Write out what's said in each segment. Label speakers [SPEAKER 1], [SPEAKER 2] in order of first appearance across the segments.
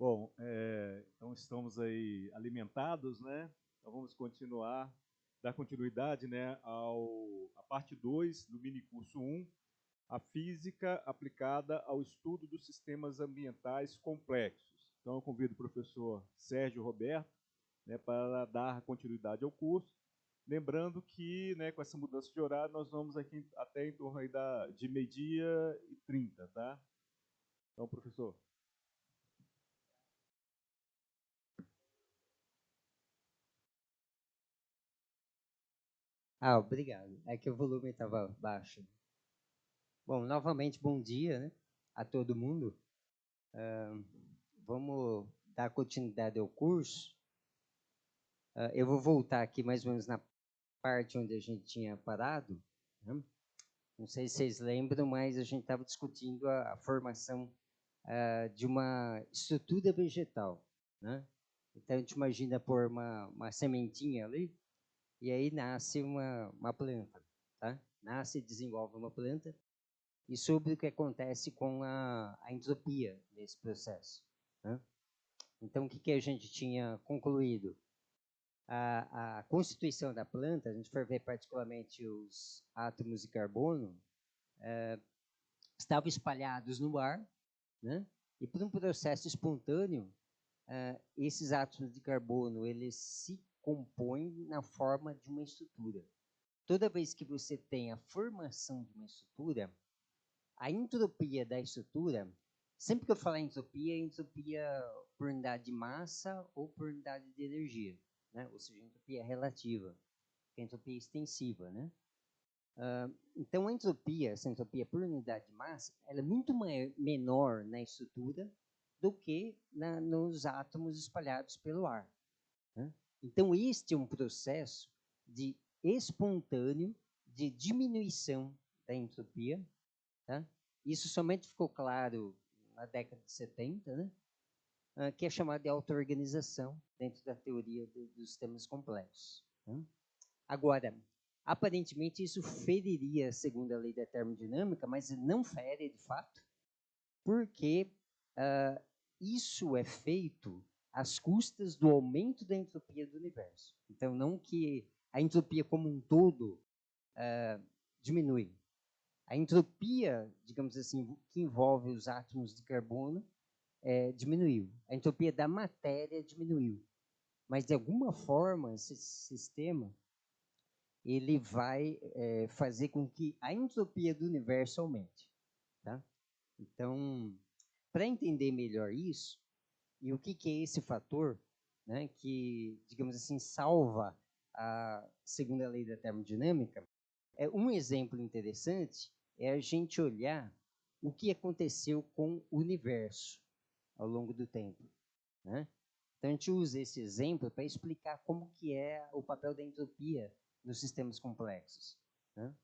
[SPEAKER 1] Bom, então estamos aí alimentados, né? Então vamos continuar, dar continuidade, né, à parte 2 do mini curso 1, a física aplicada ao estudo dos sistemas ambientais complexos. Então eu convido o professor Sérgio Roberto, né, para dar continuidade ao curso. Lembrando que, né, com essa mudança de horário, nós vamos aqui até em torno aí de 12h30, tá? Então, professor.
[SPEAKER 2] Obrigado. É que o volume estava baixo. Bom, novamente, bom dia, né, a todo mundo. Vamos dar continuidade ao curso. Eu vou voltar aqui mais ou menos na parte onde a gente tinha parado, né? Não sei se vocês lembram, mas a gente estava discutindo a formação de uma estrutura vegetal, né? Então, a gente imagina pôr uma sementinha ali, e aí nasce uma planta, tá? Nasce e desenvolve uma planta, e sobre o que acontece com a entropia desse processo, né? Então, o que a gente tinha concluído? A constituição da planta, a gente for ver particularmente os átomos de carbono, estavam espalhados no ar, né? E por um processo espontâneo, esses átomos de carbono eles se compõem na forma de uma estrutura. Toda vez que você tem a formação de uma estrutura, a entropia da estrutura, sempre que eu falar entropia, é entropia por unidade de massa ou por unidade de energia, né? Ou seja, entropia relativa, que é entropia extensiva, né? Então, a entropia, essa entropia por unidade de massa, ela é muito menor na estrutura do que nos átomos espalhados pelo ar, né? Então, este é um processo de espontâneo de diminuição da entropia, tá? Isso somente ficou claro na década de 70, né? Que é chamado de auto-organização dentro da teoria dos sistemas complexos, né? Agora, aparentemente isso feriria, segundo a lei da termodinâmica, mas não fere de fato, porque isso é feito às custas do aumento da entropia do universo. Então, não que a entropia como um todo diminui. A entropia, digamos assim, que envolve os átomos de carbono, diminuiu. A entropia da matéria diminuiu. Mas, de alguma forma, esse sistema ele vai fazer com que a entropia do universo aumente, tá? Então, para entender melhor isso, e o que é esse fator, né, que, digamos assim, salva a segunda lei da termodinâmica, um exemplo interessante é a gente olhar o que aconteceu com o universo ao longo do tempo, né? Então, a gente usa esse exemplo para explicar como que é o papel da entropia nos sistemas complexos, né?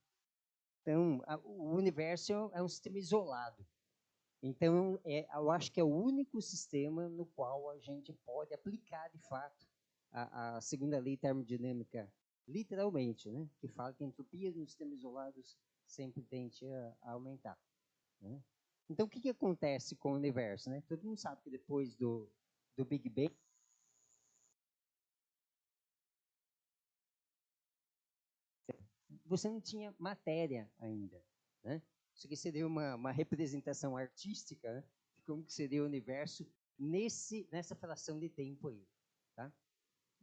[SPEAKER 2] Então, o universo é um sistema isolado. Então, eu acho que é o único sistema no qual a gente pode aplicar, de fato, a segunda lei termodinâmica, literalmente, né? Que fala que a entropia nos sistemas isolados sempre tende a aumentar, né? Então, o que acontece com o universo, né? Todo mundo sabe que depois do Big Bang, você não tinha matéria ainda, né? Isso aqui seria uma representação artística, né, de como que seria o universo nessa fração de tempo aí, tá?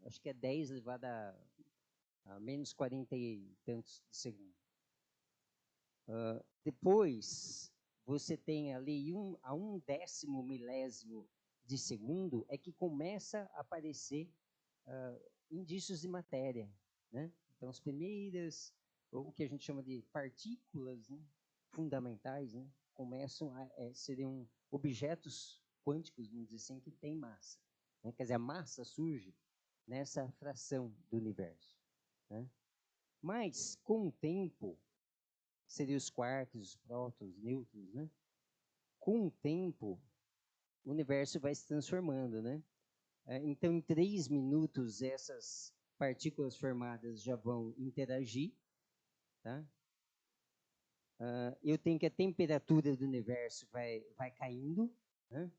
[SPEAKER 2] Acho que é 10 elevado a menos 40 e tantos de segundo. Depois, você tem ali a 1/10 milésimo de segundo é que começa a aparecer indícios de matéria, né? Então, as primeiras, o que a gente chama de partículas, né, fundamentais, né, começam a seriam objetos quânticos, vamos dizer assim, que têm massa, né? Quer dizer, a massa surge nessa fração do universo, né? Mas, com o tempo, seriam os quarks, os prótons, os nêutrons, né? Com o tempo, o universo vai se transformando, né? Então, em 3 minutos, essas partículas formadas já vão interagir, tá? Eu tenho que a temperatura do universo vai caindo, né?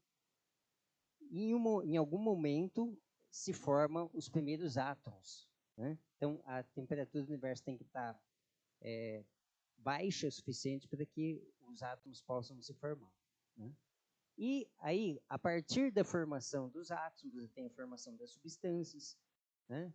[SPEAKER 2] em algum momento se formam os primeiros átomos, né? Então, a temperatura do universo tem que estar baixa o suficiente para que os átomos possam se formar, né? E aí, a partir da formação dos átomos, você tem a formação das substâncias, né?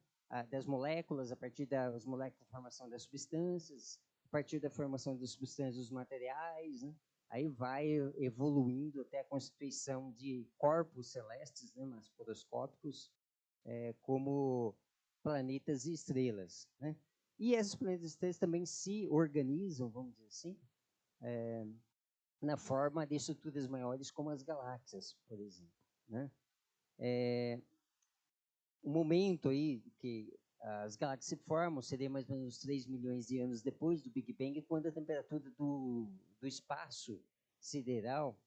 [SPEAKER 2] Das moléculas, a partir das moléculas, a formação das substâncias, a partir da formação das substâncias, dos materiais, né? Aí vai evoluindo até a constituição de corpos celestes, né, macroscópicos, como planetas e estrelas, né? E esses planetas e estrelas também se organizam, vamos dizer assim, na forma de estruturas maiores, como as galáxias, por exemplo, né? O momento aí que as galáxias se formam seria mais ou menos 3 milhões de anos depois do Big Bang, quando a temperatura do espaço sideral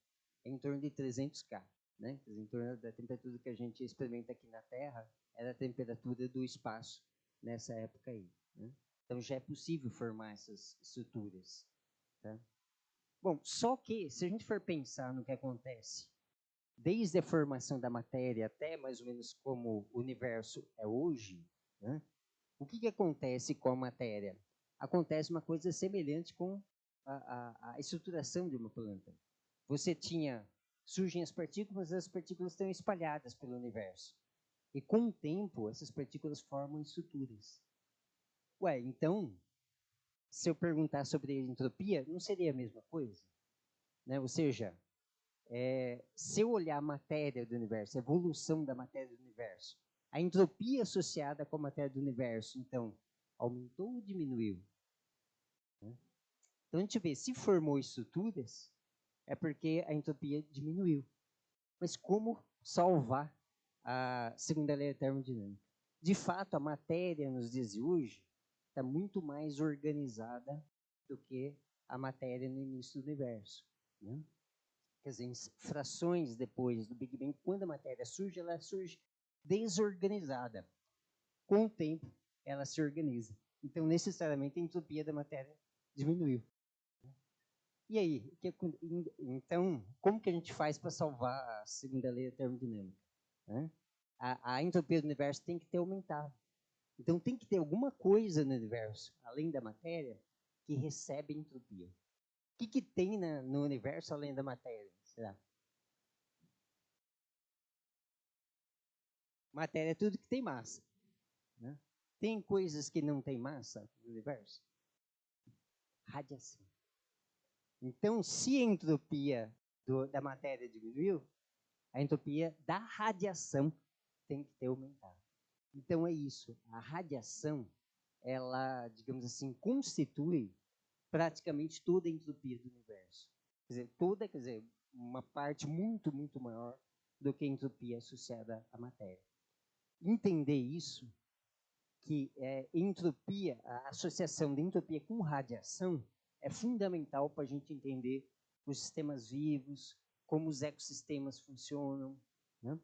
[SPEAKER 2] é em torno de 300 K, né? Em torno da temperatura que a gente experimenta aqui na Terra, era a temperatura do espaço nessa época aí, né? Então já é possível formar essas estruturas, tá? Bom, só que se a gente for pensar no que acontece desde a formação da matéria até mais ou menos como o universo é hoje, né? O que acontece com a matéria? Acontece uma coisa semelhante com a estruturação de uma planta. Surgem as partículas estão espalhadas pelo universo. E com o tempo, essas partículas formam estruturas. Ué, então, se eu perguntar sobre a entropia, não seria a mesma coisa? Né? Ou seja, se eu olhar a matéria do universo, a evolução da matéria do universo, a entropia associada com a matéria do universo, então, aumentou ou diminuiu? Né? Então, a gente vê, se formou estruturas, é porque a entropia diminuiu. Mas como salvar a segunda lei da termodinâmica? De fato, a matéria nos dias de hoje está muito mais organizada do que a matéria no início do universo, né? Quer dizer, em frações depois do Big Bang, quando a matéria surge, ela surge desorganizada. Com o tempo, ela se organiza. Então, necessariamente, a entropia da matéria diminuiu. E aí? Então, como que a gente faz para salvar a segunda lei da termodinâmica? Né? A entropia do universo tem que ter aumentado. Então, tem que ter alguma coisa no universo, além da matéria, que recebe entropia. O que tem no universo além da matéria? Será? Matéria é tudo que tem massa, né? Tem coisas que não têm massa no universo? Radiação. Então, se a entropia da matéria diminuiu, a entropia da radiação tem que ter aumentado. Então, é isso. A radiação, ela, digamos assim, constitui praticamente toda a entropia do universo. Quer dizer, uma parte muito, muito maior do que a entropia associada à matéria. Entender isso, que entropia, a associação de entropia com radiação é fundamental para a gente entender os sistemas vivos, como os ecossistemas funcionam, né?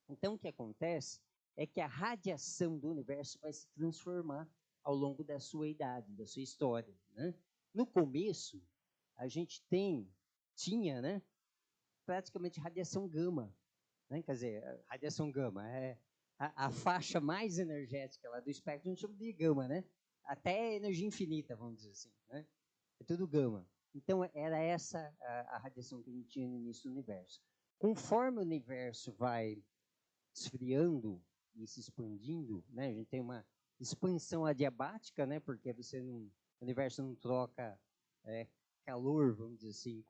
[SPEAKER 2] Então, o que acontece é que a radiação do universo vai se transformar ao longo da sua idade, da sua história, né? No começo, a gente tinha, né, praticamente radiação gama, né? Quer dizer, radiação gama é a faixa mais energética lá do espectro, a gente chama de gama, né? Até energia infinita, vamos dizer assim, né? É tudo gama. Então, era essa a radiação que a gente tinha no início do universo. Conforme o universo vai esfriando e se expandindo, né? A gente tem uma expansão adiabática, né? Porque o universo não troca calor, vamos dizer assim,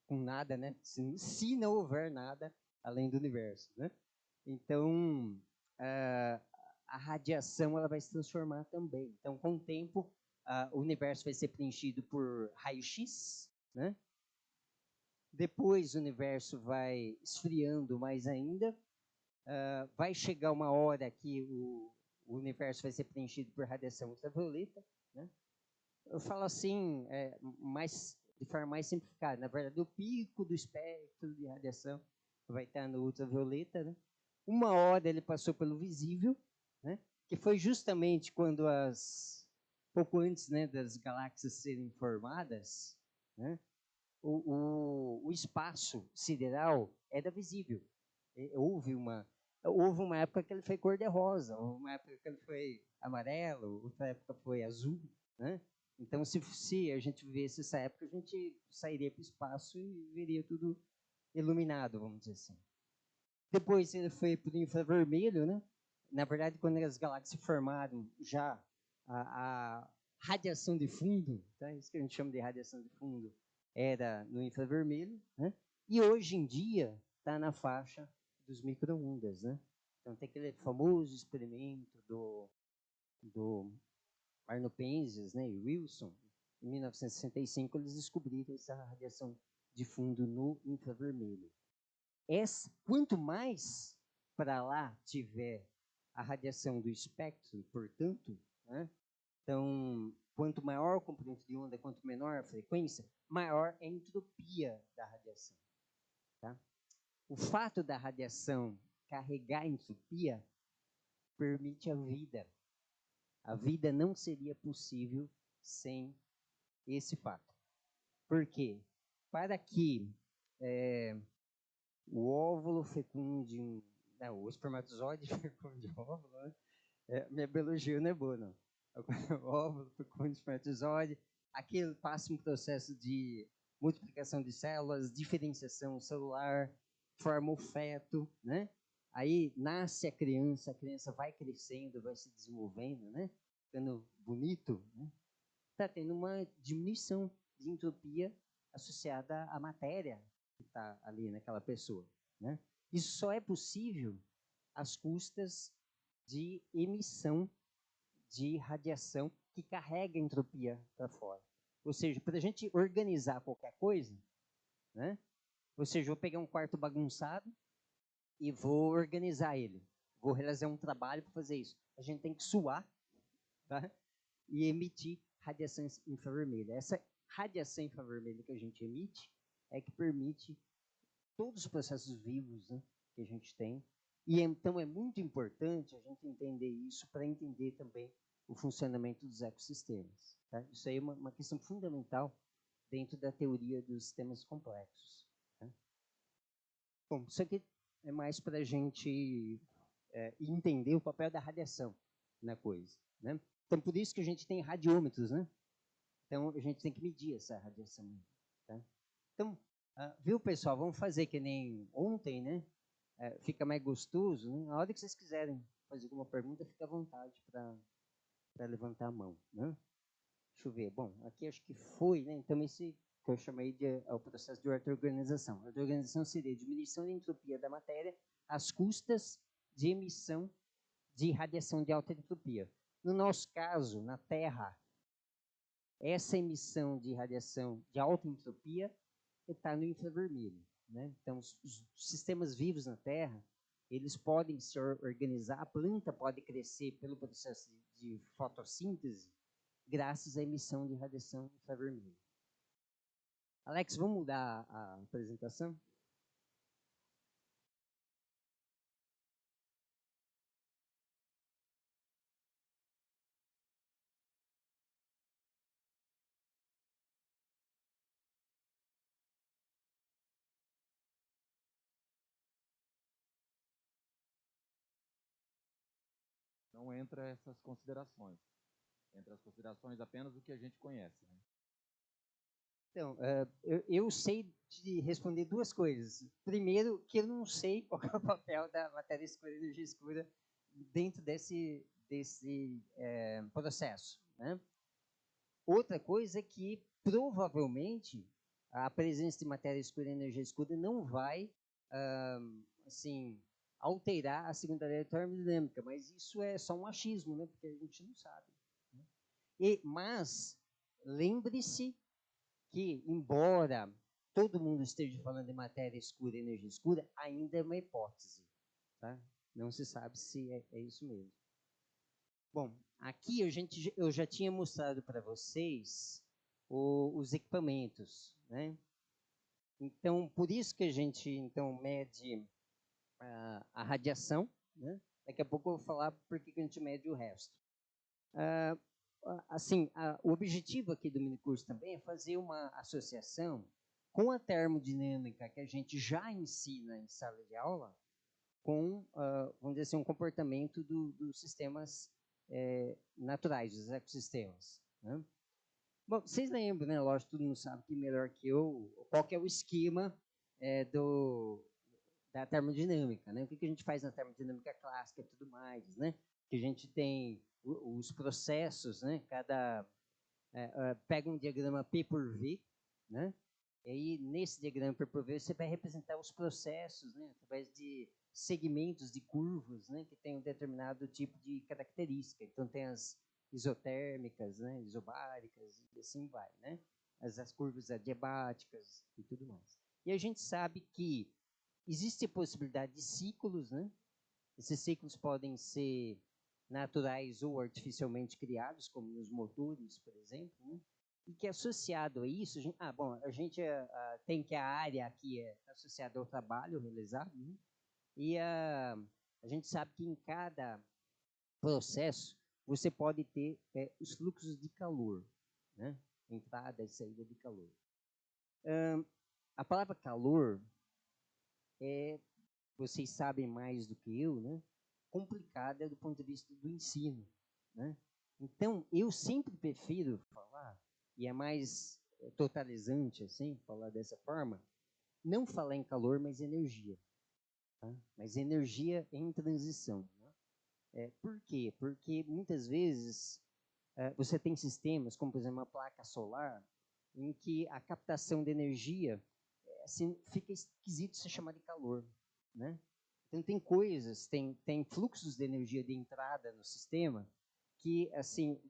[SPEAKER 2] com nada, né? Se não houver nada além do universo, né? Então, a radiação ela vai se transformar também. Então, com o tempo, o universo vai ser preenchido por raio-x, né? Depois o universo vai esfriando mais ainda. Vai chegar uma hora que o universo vai ser preenchido por radiação ultravioleta, né? Eu falo assim, de forma mais simplificada. Na verdade, o pico do espectro de radiação vai estar no ultravioleta, né? Uma hora ele passou pelo visível, né? Que foi justamente quando pouco antes, né, das galáxias serem formadas, né? O espaço sideral era visível. Houve uma época que ele foi cor-de-rosa, houve uma época que ele foi amarelo, outra época foi azul, né? Então, se a gente vivesse essa época, a gente sairia para o espaço e veria tudo iluminado, vamos dizer assim. Depois ele foi para o infravermelho, né? Na verdade, quando as galáxias se formaram, já a radiação de fundo, tá? Isso que a gente chama de radiação de fundo, era no infravermelho, né? E hoje em dia está na faixa dos micro-ondas, né? Então tem aquele famoso experimento do Arno Penzias, né, e Wilson. Em 1965 eles descobriram essa radiação de fundo no infravermelho. Quanto mais para lá tiver a radiação do espectro, portanto, né, então, quanto maior o comprimento de onda, quanto menor a frequência, maior é a entropia da radiação. Tá? O fato da radiação carregar entropia permite a vida. A vida não seria possível sem esse fato. Por quê? Para que o óvulo fecunde o espermatozoide fecunde o óvulo, né? Minha biologia não é boa, não. O óvulo fecunde o espermatozoide, aquilo passa um processo de multiplicação de células, diferenciação celular, forma o feto, né? Aí nasce a criança vai crescendo, vai se desenvolvendo, né? Ficando bonito, né? Está tendo uma diminuição de entropia associada à matéria que está ali naquela pessoa, né? Isso só é possível às custas de emissão de radiação que carrega a entropia para fora. Ou seja, para a gente organizar qualquer coisa, né? Ou seja, eu vou pegar um quarto bagunçado e vou organizar ele. Vou realizar um trabalho para fazer isso. A gente tem que suar, tá? E emitir radiação infravermelha. Essa radiação infravermelha que a gente emite é que permite todos os processos vivos, né, que a gente tem. E então é muito importante a gente entender isso para entender também o funcionamento dos ecossistemas. Tá? Isso aí é uma questão fundamental dentro da teoria dos sistemas complexos. Tá? Bom, isso aqui é mais para a gente entender o papel da radiação na coisa, né? Então, por isso que a gente tem radiômetros, né? Então, a gente tem que medir essa radiação. Tá? Então, viu, pessoal? Vamos fazer que nem ontem, né? Fica mais gostoso, né? Na hora que vocês quiserem fazer alguma pergunta, fica à vontade para levantar a mão, né? Deixa eu ver. Bom, aqui acho que foi, né? Então, esse que eu chamei de o processo de ortoorganização. A ortoorganização seria a diminuição da entropia da matéria às custas de emissão de radiação de alta entropia. No nosso caso, na Terra, essa emissão de radiação de alta entropia está no infravermelho, né? Então, os sistemas vivos na Terra, eles podem se organizar, a planta pode crescer pelo processo de fotossíntese, graças à emissão de radiação infravermelha. Alex, vamos mudar a apresentação?
[SPEAKER 3] Não entra essas considerações. Entre as considerações apenas o que a gente conhece. Né?
[SPEAKER 2] Então, eu sei te responder duas coisas. Primeiro, que eu não sei qual é o papel da matéria escura e energia escura dentro desse processo. Né? Outra coisa é que, provavelmente, a presença de matéria escura e energia escura não vai assim, alterar a segunda lei da termodinâmica, mas isso é só um achismo, né? Porque a gente não sabe. Né? Mas, lembre-se que, embora todo mundo esteja falando de matéria escura e energia escura, ainda é uma hipótese. Tá? Não se sabe se é isso mesmo. Bom, aqui eu já tinha mostrado para vocês os equipamentos, né? Então, por isso que a gente mede a radiação, né? Daqui a pouco eu vou falar por que a gente mede o resto. O objetivo aqui do minicurso também é fazer uma associação com a termodinâmica que a gente já ensina em sala de aula com, vamos dizer assim, um comportamento dos sistemas naturais, dos ecossistemas. Né? Bom, vocês lembram, né? Lógico, todo mundo sabe que melhor que eu, qual que é o esquema da termodinâmica, né? O que a gente faz na termodinâmica clássica e tudo mais, né? Que a gente tem os processos, né? Pega um diagrama P por V, né? E aí, nesse diagrama P por V, você vai representar os processos, né? Através de segmentos de curvas, né? Que tem um determinado tipo de característica. Então, tem as isotérmicas, né? Isobáricas, e assim vai, né? As curvas adiabáticas e tudo mais. E a gente sabe que existe a possibilidade de ciclos, né? Esses ciclos podem ser naturais ou artificialmente criados, como nos motores, por exemplo, né? E que associado a isso, a gente tem que a área aqui é associada ao trabalho realizado, né? E a gente sabe que em cada processo você pode ter os fluxos de calor, né? Entrada e saída de calor. A palavra calor vocês sabem mais do que eu, né? Complicada do ponto de vista do ensino, né? Então, eu sempre prefiro falar, e é mais totalizante, assim, falar dessa forma, não falar em calor, mas energia. Tá? Mas energia em transição. Né? Por quê? Porque muitas vezes você tem sistemas, como por exemplo uma placa solar, em que a captação de energia assim, fica esquisito se chamar de calor. Né? Então, tem coisas, tem fluxos de energia de entrada no sistema que, assim,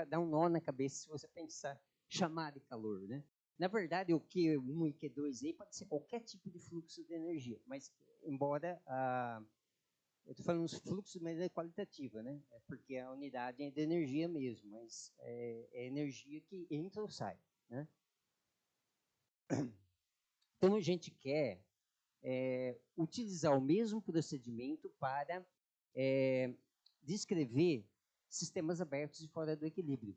[SPEAKER 2] dá um nó na cabeça se você pensar, chamar de calor, né? Na verdade, o Q1 e Q2 aí pode ser qualquer tipo de fluxo de energia, mas, embora, eu estou falando dos fluxos, mas é qualitativa, né? É porque a unidade é de energia mesmo, mas é energia que entra ou sai, né? Então, a gente quer utilizar o mesmo procedimento para descrever sistemas abertos e fora do equilíbrio.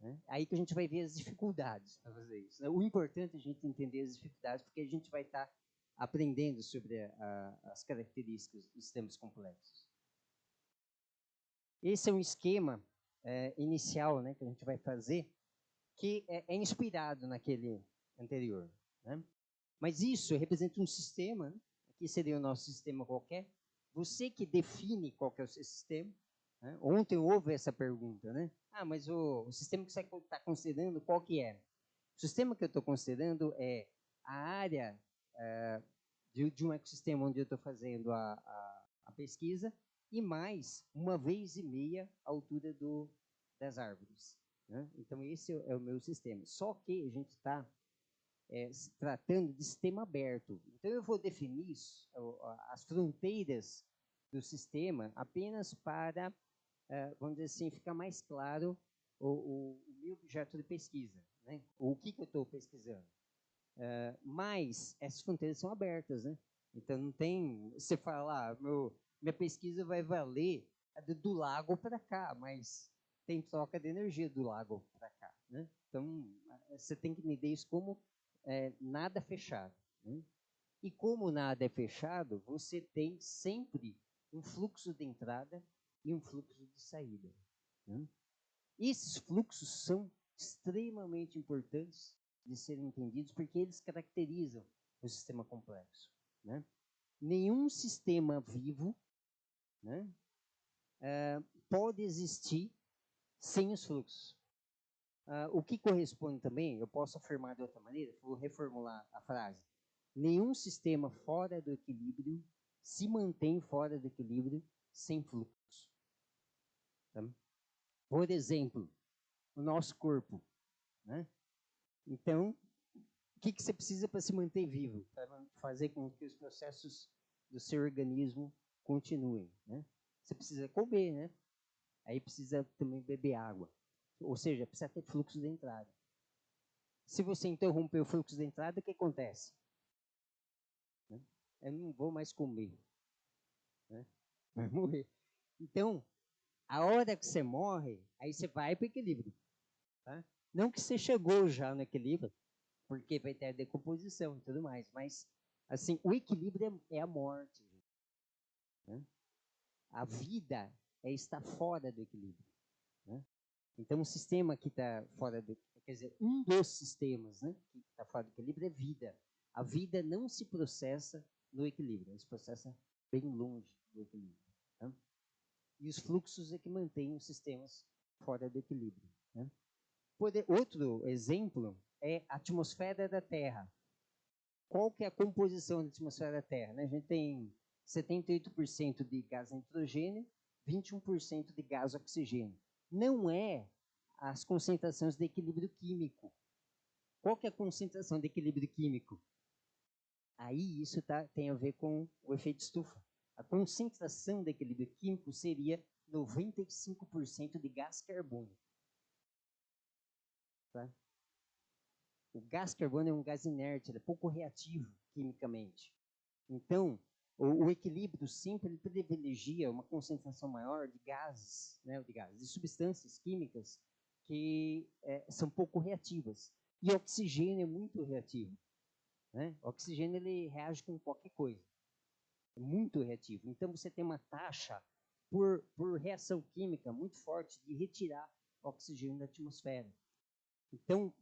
[SPEAKER 2] Né? Aí que a gente vai ver as dificuldades para fazer isso. Né? O importante é a gente entender as dificuldades, porque a gente vai estar aprendendo sobre as características dos sistemas complexos. Esse é um esquema inicial, né, que a gente vai fazer, que é inspirado naquele anterior. Né? Mas isso representa um sistema, né? Aqui seria o nosso sistema qualquer. Você que define qual que é o seu sistema. Né? Ontem houve essa pergunta, né? Mas o sistema que você está considerando, qual que é? O sistema que eu estou considerando é a área de um ecossistema onde eu estou fazendo a pesquisa e mais 1,5 vezes a altura das árvores. Né? Então, esse é o meu sistema. Só que a gente está se tratando de sistema aberto. Então, eu vou definir as fronteiras do sistema apenas para, vamos dizer assim, ficar mais claro o meu objeto de pesquisa, né? O que eu estou pesquisando. Mas essas fronteiras são abertas, né? Então, não tem... Você fala, minha pesquisa vai valer do lago para cá, mas tem troca de energia do lago para cá, né? Então, você tem que entender isso como nada fechado. Né? E como nada é fechado, você tem sempre um fluxo de entrada e um fluxo de saída. Né? Esses fluxos são extremamente importantes de serem entendidos porque eles caracterizam o sistema complexo. Né? Nenhum sistema vivo, né, pode existir sem os fluxos. O que corresponde também, eu posso afirmar de outra maneira, vou reformular a frase. Nenhum sistema fora do equilíbrio se mantém fora do equilíbrio sem fluxo. Tá? Por exemplo, o nosso corpo. Né? Então, o que você precisa para se manter vivo? Para fazer com que os processos do seu organismo continuem. Né? Você precisa comer, né? Aí precisa também beber água. Ou seja, precisa ter fluxo de entrada. Se você interromper o fluxo de entrada, o que acontece? Eu não vou mais comer. Né? Vai morrer. Então, a hora que você morre, aí você vai para o equilíbrio. Tá? Não que você chegou já no equilíbrio, porque vai ter a decomposição e tudo mais, mas assim, o equilíbrio é a morte. né? A vida está fora do equilíbrio, né? Então, o sistema que está fora do... Quer dizer, um dos sistemas, né, que está fora do equilíbrio é vida. A vida não se processa no equilíbrio, ela se processa bem longe do equilíbrio, né? E os fluxos é que mantêm os sistemas fora do equilíbrio, né? Outro exemplo é a atmosfera da Terra. Qual que é a composição da atmosfera da Terra, né? A gente tem 78% de gás nitrogênio, 21% de gás oxigênio. Não é as concentrações de equilíbrio químico. Qual que é a concentração de equilíbrio químico? Aí isso tem a ver com o efeito estufa. A concentração de equilíbrio químico seria 95% de gás carbônico. Tá? O gás carbônico é um gás inerte, ele é pouco reativo quimicamente. Então, o equilíbrio sempre privilegia uma concentração maior de gases, né, de substâncias químicas que são pouco reativas. E o oxigênio é muito reativo, né? O oxigênio ele reage com qualquer coisa. É muito reativo. Então, você tem uma taxa por reação química muito forte de retirar oxigênio da atmosfera. Então,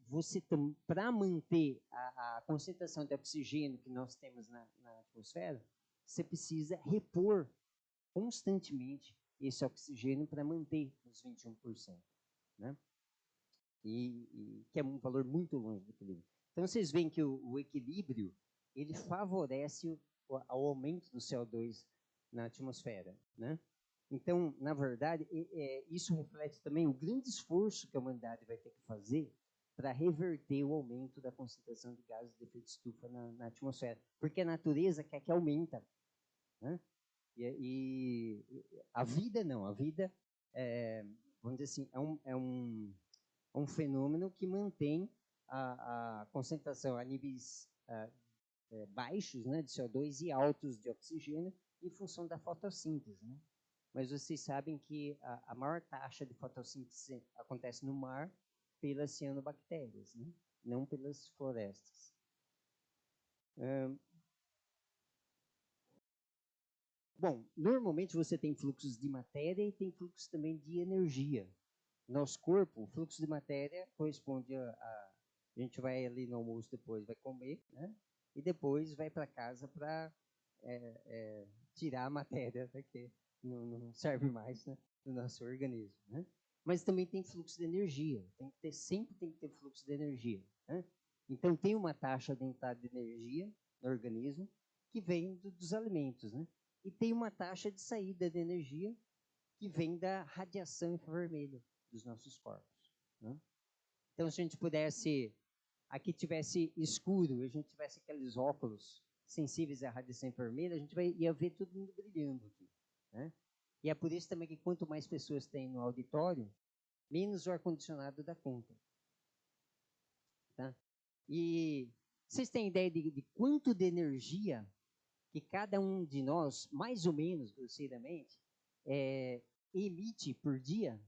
[SPEAKER 2] para manter a concentração de oxigênio que nós temos na atmosfera, você precisa repor constantemente esse oxigênio para manter os 21%, né? E que é um valor muito longe do equilíbrio. Então, vocês veem que o equilíbrio ele favorece o aumento do CO2 na atmosfera, né? Então, na verdade, isso reflete também o grande esforço que a humanidade vai ter que fazer para reverter o aumento da concentração de gases de efeito estufa na atmosfera. Porque a natureza quer que aumenta, né? E a vida não. A vida, vamos dizer assim, é um fenômeno que mantém a concentração a níveis baixos, né, de CO2 e altos de oxigênio em função da fotossíntese, né? Mas vocês sabem que a maior taxa de fotossíntese acontece no mar pelas cianobactérias, né? Não pelas florestas. Bom, normalmente você tem fluxos de matéria e tem fluxos também de energia. Nosso corpo, o fluxo de matéria corresponde a gente vai ali no almoço depois, vai comer, né? E depois vai para casa para tirar a matéria, que não serve mais, né, no nosso organismo, né? Mas também tem fluxo de energia, sempre tem que ter fluxo de energia, né? Então tem uma taxa de entrada de energia no organismo que vem dos alimentos, né? E tem uma taxa de saída de energia que vem da radiação infravermelha dos nossos corpos, né? Então, se a gente pudesse, aqui tivesse escuro, a gente tivesse aqueles óculos sensíveis à radiação infravermelha, a gente ia ver todo mundo brilhando aqui, né? E é por isso também que quanto mais pessoas tem no auditório, menos o ar-condicionado dá conta, tá? E vocês têm ideia de quanto de energia que cada um de nós, mais ou menos, grosseiramente, emite por dia?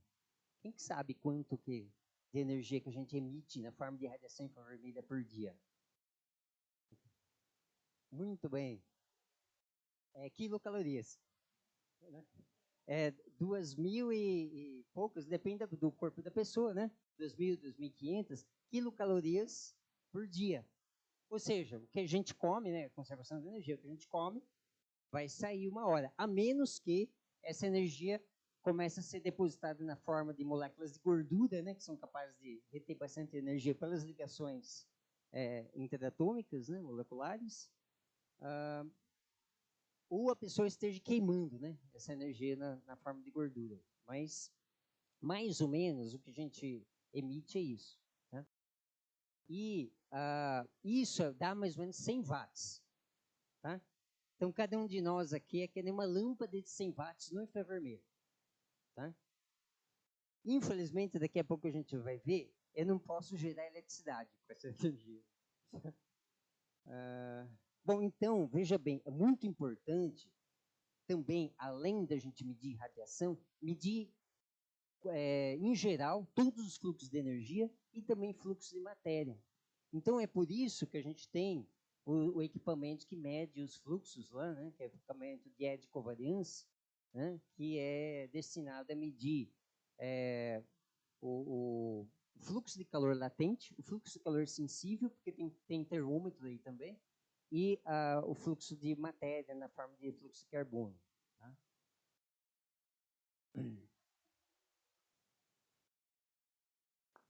[SPEAKER 2] Quem que sabe quanto de energia que a gente emite na forma de radiação infravermelha por dia? Muito bem. Quilocalorias. 2.000 e poucas, depende do corpo da pessoa, né? 2.000, 2.500 quilocalorias por dia. Ou seja, o que a gente come, né? Conservação de energia, o que a gente come vai sair uma hora, a menos que essa energia comece a ser depositada na forma de moléculas de gordura, né? Que são capazes de reter bastante energia pelas ligações interatômicas, né? Moleculares. Ou a pessoa esteja queimando, né, essa energia na forma de gordura. Mas, mais ou menos, o que a gente emite é isso, tá? E isso dá mais ou menos 100 watts. Tá? Então, cada um de nós aqui é que nem uma lâmpada de 100 watts no infravermelho. Tá? Infelizmente, daqui a pouco a gente vai ver, eu não posso gerar eletricidade com essa energia. Bom, então, veja bem, é muito importante também, além da gente medir radiação, medir, em geral, todos os fluxos de energia e também fluxos de matéria. Então, é por isso que a gente tem o equipamento que mede os fluxos lá, né, que é o equipamento de eddy covariance, né, que é destinado a medir o fluxo de calor latente, o fluxo de calor sensível, porque tem termômetro aí também, e o fluxo de matéria na forma de fluxo de carbono. Tá?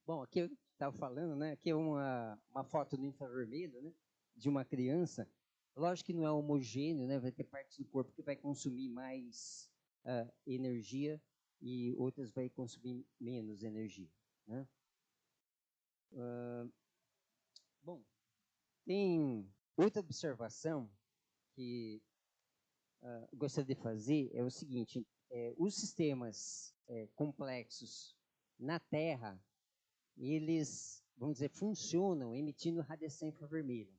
[SPEAKER 2] Bom, aqui eu estava falando, né? Aqui é uma foto no infravermelho, né? De uma criança. Lógico que não é homogêneo, né? Vai ter partes do corpo que vai consumir mais energia e outras vai consumir menos energia, né? Bom, tem outra observação que gostaria de fazer é o seguinte: os sistemas complexos na Terra, eles, vamos dizer, funcionam emitindo radiação infravermelha.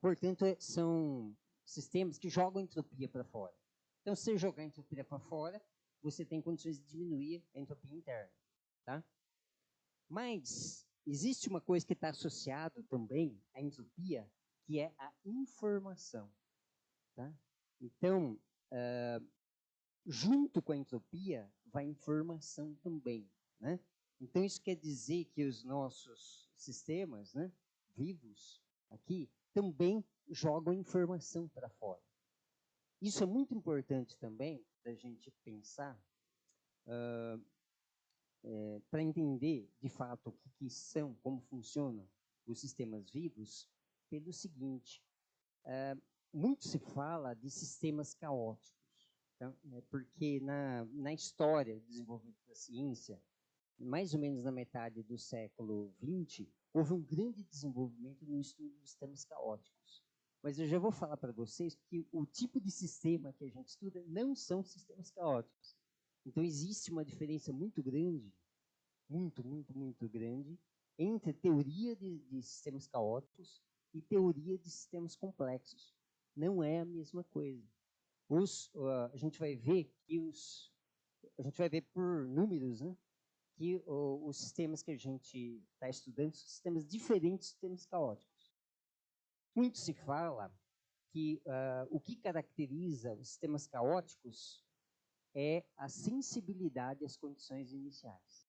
[SPEAKER 2] Portanto, são sistemas que jogam entropia para fora. Então, se você jogar entropia para fora, você tem condições de diminuir a entropia interna. Tá? Mas existe uma coisa que está associada também à entropia, que é a informação. Tá? Então, junto com a entropia, vai informação também. Né? Então, isso quer dizer que os nossos sistemas, né, vivos aqui também jogam informação para fora. Isso é muito importante também da gente pensar para entender, de fato, o que são, como funcionam os sistemas vivos, pelo seguinte: muito se fala de sistemas caóticos, tá? Porque na história do desenvolvimento da ciência, mais ou menos na metade do século XX, houve um grande desenvolvimento no estudo dos sistemas caóticos. Mas eu já vou falar para vocês que o tipo de sistema que a gente estuda não são sistemas caóticos. Então, existe uma diferença muito grande, muito grande, entre teoria de sistemas caóticos e teoria de sistemas complexos. Não é a mesma coisa. A gente vai ver por números, né, que os sistemas que a gente está estudando são sistemas diferentes dos sistemas caóticos. Muito se fala que o que caracteriza os sistemas caóticos é a sensibilidade às condições iniciais.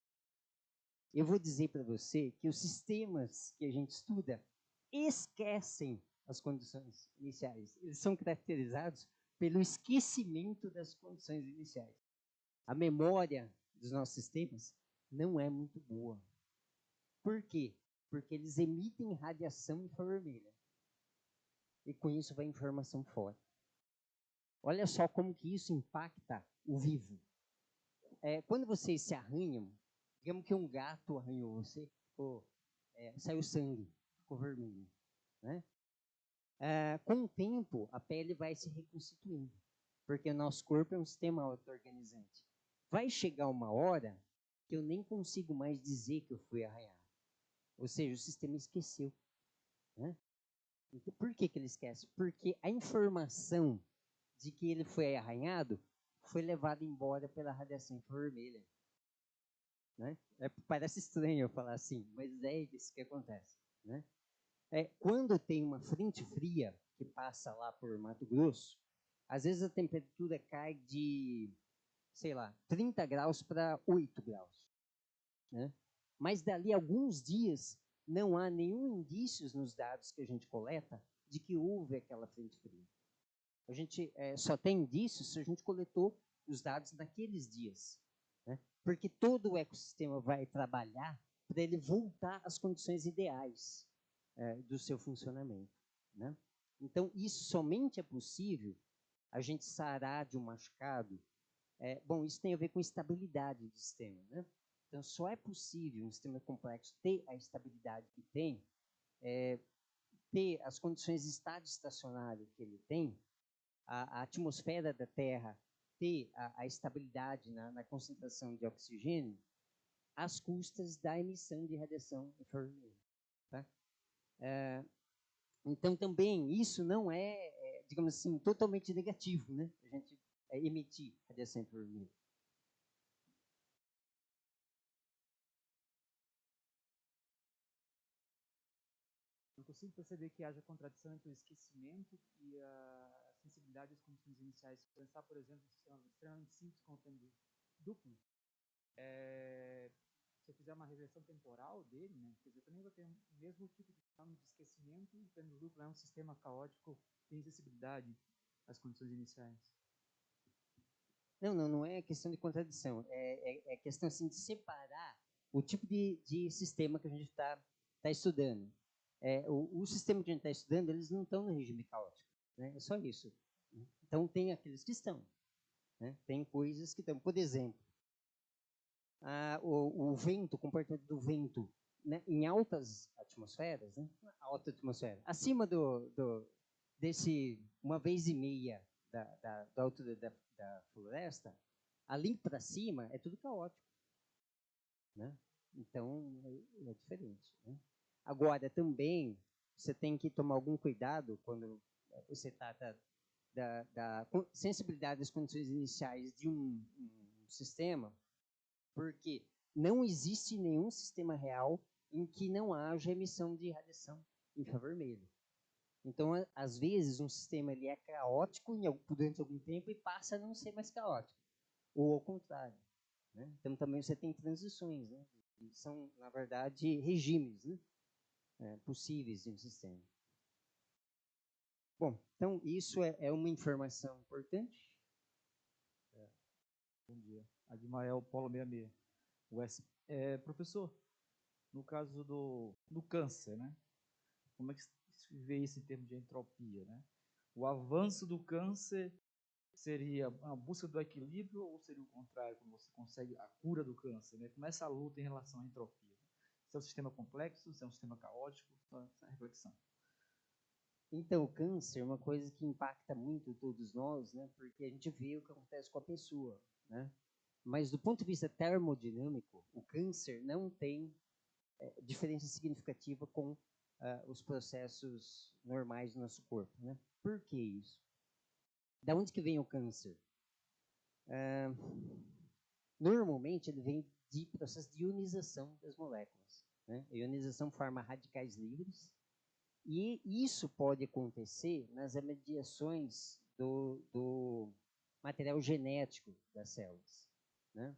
[SPEAKER 2] Eu vou dizer para você que os sistemas que a gente estuda esquecem as condições iniciais. Eles são caracterizados pelo esquecimento das condições iniciais. A memória dos nossos sistemas não é muito boa. Por quê? Porque eles emitem radiação infravermelha. E com isso vai informação fora. Olha só como que isso impacta o vivo. Quando vocês se arranham, digamos que um gato arranhou você, saiu sangue, ficou vermelho. Né? Com o tempo, a pele vai se reconstituindo, porque o nosso corpo é um sistema auto-organizante. Vai chegar uma hora que eu nem consigo mais dizer que eu fui arranhado. Ou seja, o sistema esqueceu. Né? Então, por que ele esquece? Porque a informação de que ele foi arranhado foi levada embora pela radiação infravermelha. Né? Parece estranho eu falar assim, mas é isso que acontece. Né? Quando tem uma frente fria que passa lá por Mato Grosso, às vezes a temperatura cai de, sei lá, 30 graus para 8 graus. Né? Mas dali a alguns dias não há nenhum indício nos dados que a gente coleta de que houve aquela frente fria. A gente só tem indícios se a gente coletou os dados naqueles dias. Né? Porque todo o ecossistema vai trabalhar para ele voltar às condições ideais do seu funcionamento. Né? Então, isso somente é possível a gente sarar de um machucado. Bom, isso tem a ver com estabilidade do sistema. Né? Então, só é possível um sistema complexo ter a estabilidade que tem, ter as condições de estado estacionário que ele tem, a atmosfera da Terra ter a estabilidade na concentração de oxigênio, às custas da emissão de radiação infravermelha. Tá? Então, também, isso não digamos assim, totalmente negativo, né? A gente emitir radiação infravermelha.
[SPEAKER 4] possível perceber que haja contradição entre o esquecimento e a sensibilidade às condições iniciais. Se pensar, por exemplo, um sistema extremamente simples com o tempo duplo, se eu fizer uma regressão temporal dele, né, quer dizer, também vou ter o mesmo tipo de fenômeno de esquecimento, e o pêndulo duplo é um sistema caótico, tem sensibilidade às condições iniciais.
[SPEAKER 2] Não é questão de contradição, é questão assim, de separar o tipo de sistema que a gente está estudando. O sistema que a gente está estudando, eles não estão no regime caótico, né? É só isso. Então, tem aqueles que estão, né? Tem coisas que estão, por exemplo, o vento, o comportamento do vento, né, em altas atmosferas, né, alta atmosfera, acima desse 1,5 vezes da altura da floresta, ali para cima é tudo caótico, né? Então é diferente, né? Agora também você tem que tomar algum cuidado quando você trata da sensibilidade das condições iniciais de um sistema, porque não existe nenhum sistema real em que não haja emissão de radiação infravermelho. Então, às vezes, um sistema ele é caótico durante algum tempo e passa a não ser mais caótico, ou ao contrário, né? Então, também você tem transições, né? São, na verdade, regimes, né, possíveis de um sistema. Bom, então, isso é uma informação importante.
[SPEAKER 5] Bom dia. Admael, Polo 66. Professor, no caso do câncer, né? Como é que se vê isso em termos de entropia, né? O avanço do câncer seria a busca do equilíbrio ou seria o contrário, quando você consegue a cura do câncer, né? Como é essa luta em relação à entropia? Se é um sistema complexo, se é um sistema caótico, essa reflexão.
[SPEAKER 2] Então, o câncer é uma coisa que impacta muito todos nós, né? Porque a gente vê o que acontece com a pessoa, né? Mas do ponto de vista termodinâmico, o câncer não tem diferença significativa com os processos normais do nosso corpo, né? Por que isso? Da onde que vem o câncer? Normalmente ele vem de processo de ionização das moléculas, né? A ionização forma radicais livres, e isso pode acontecer nas mediações do material genético das células, né?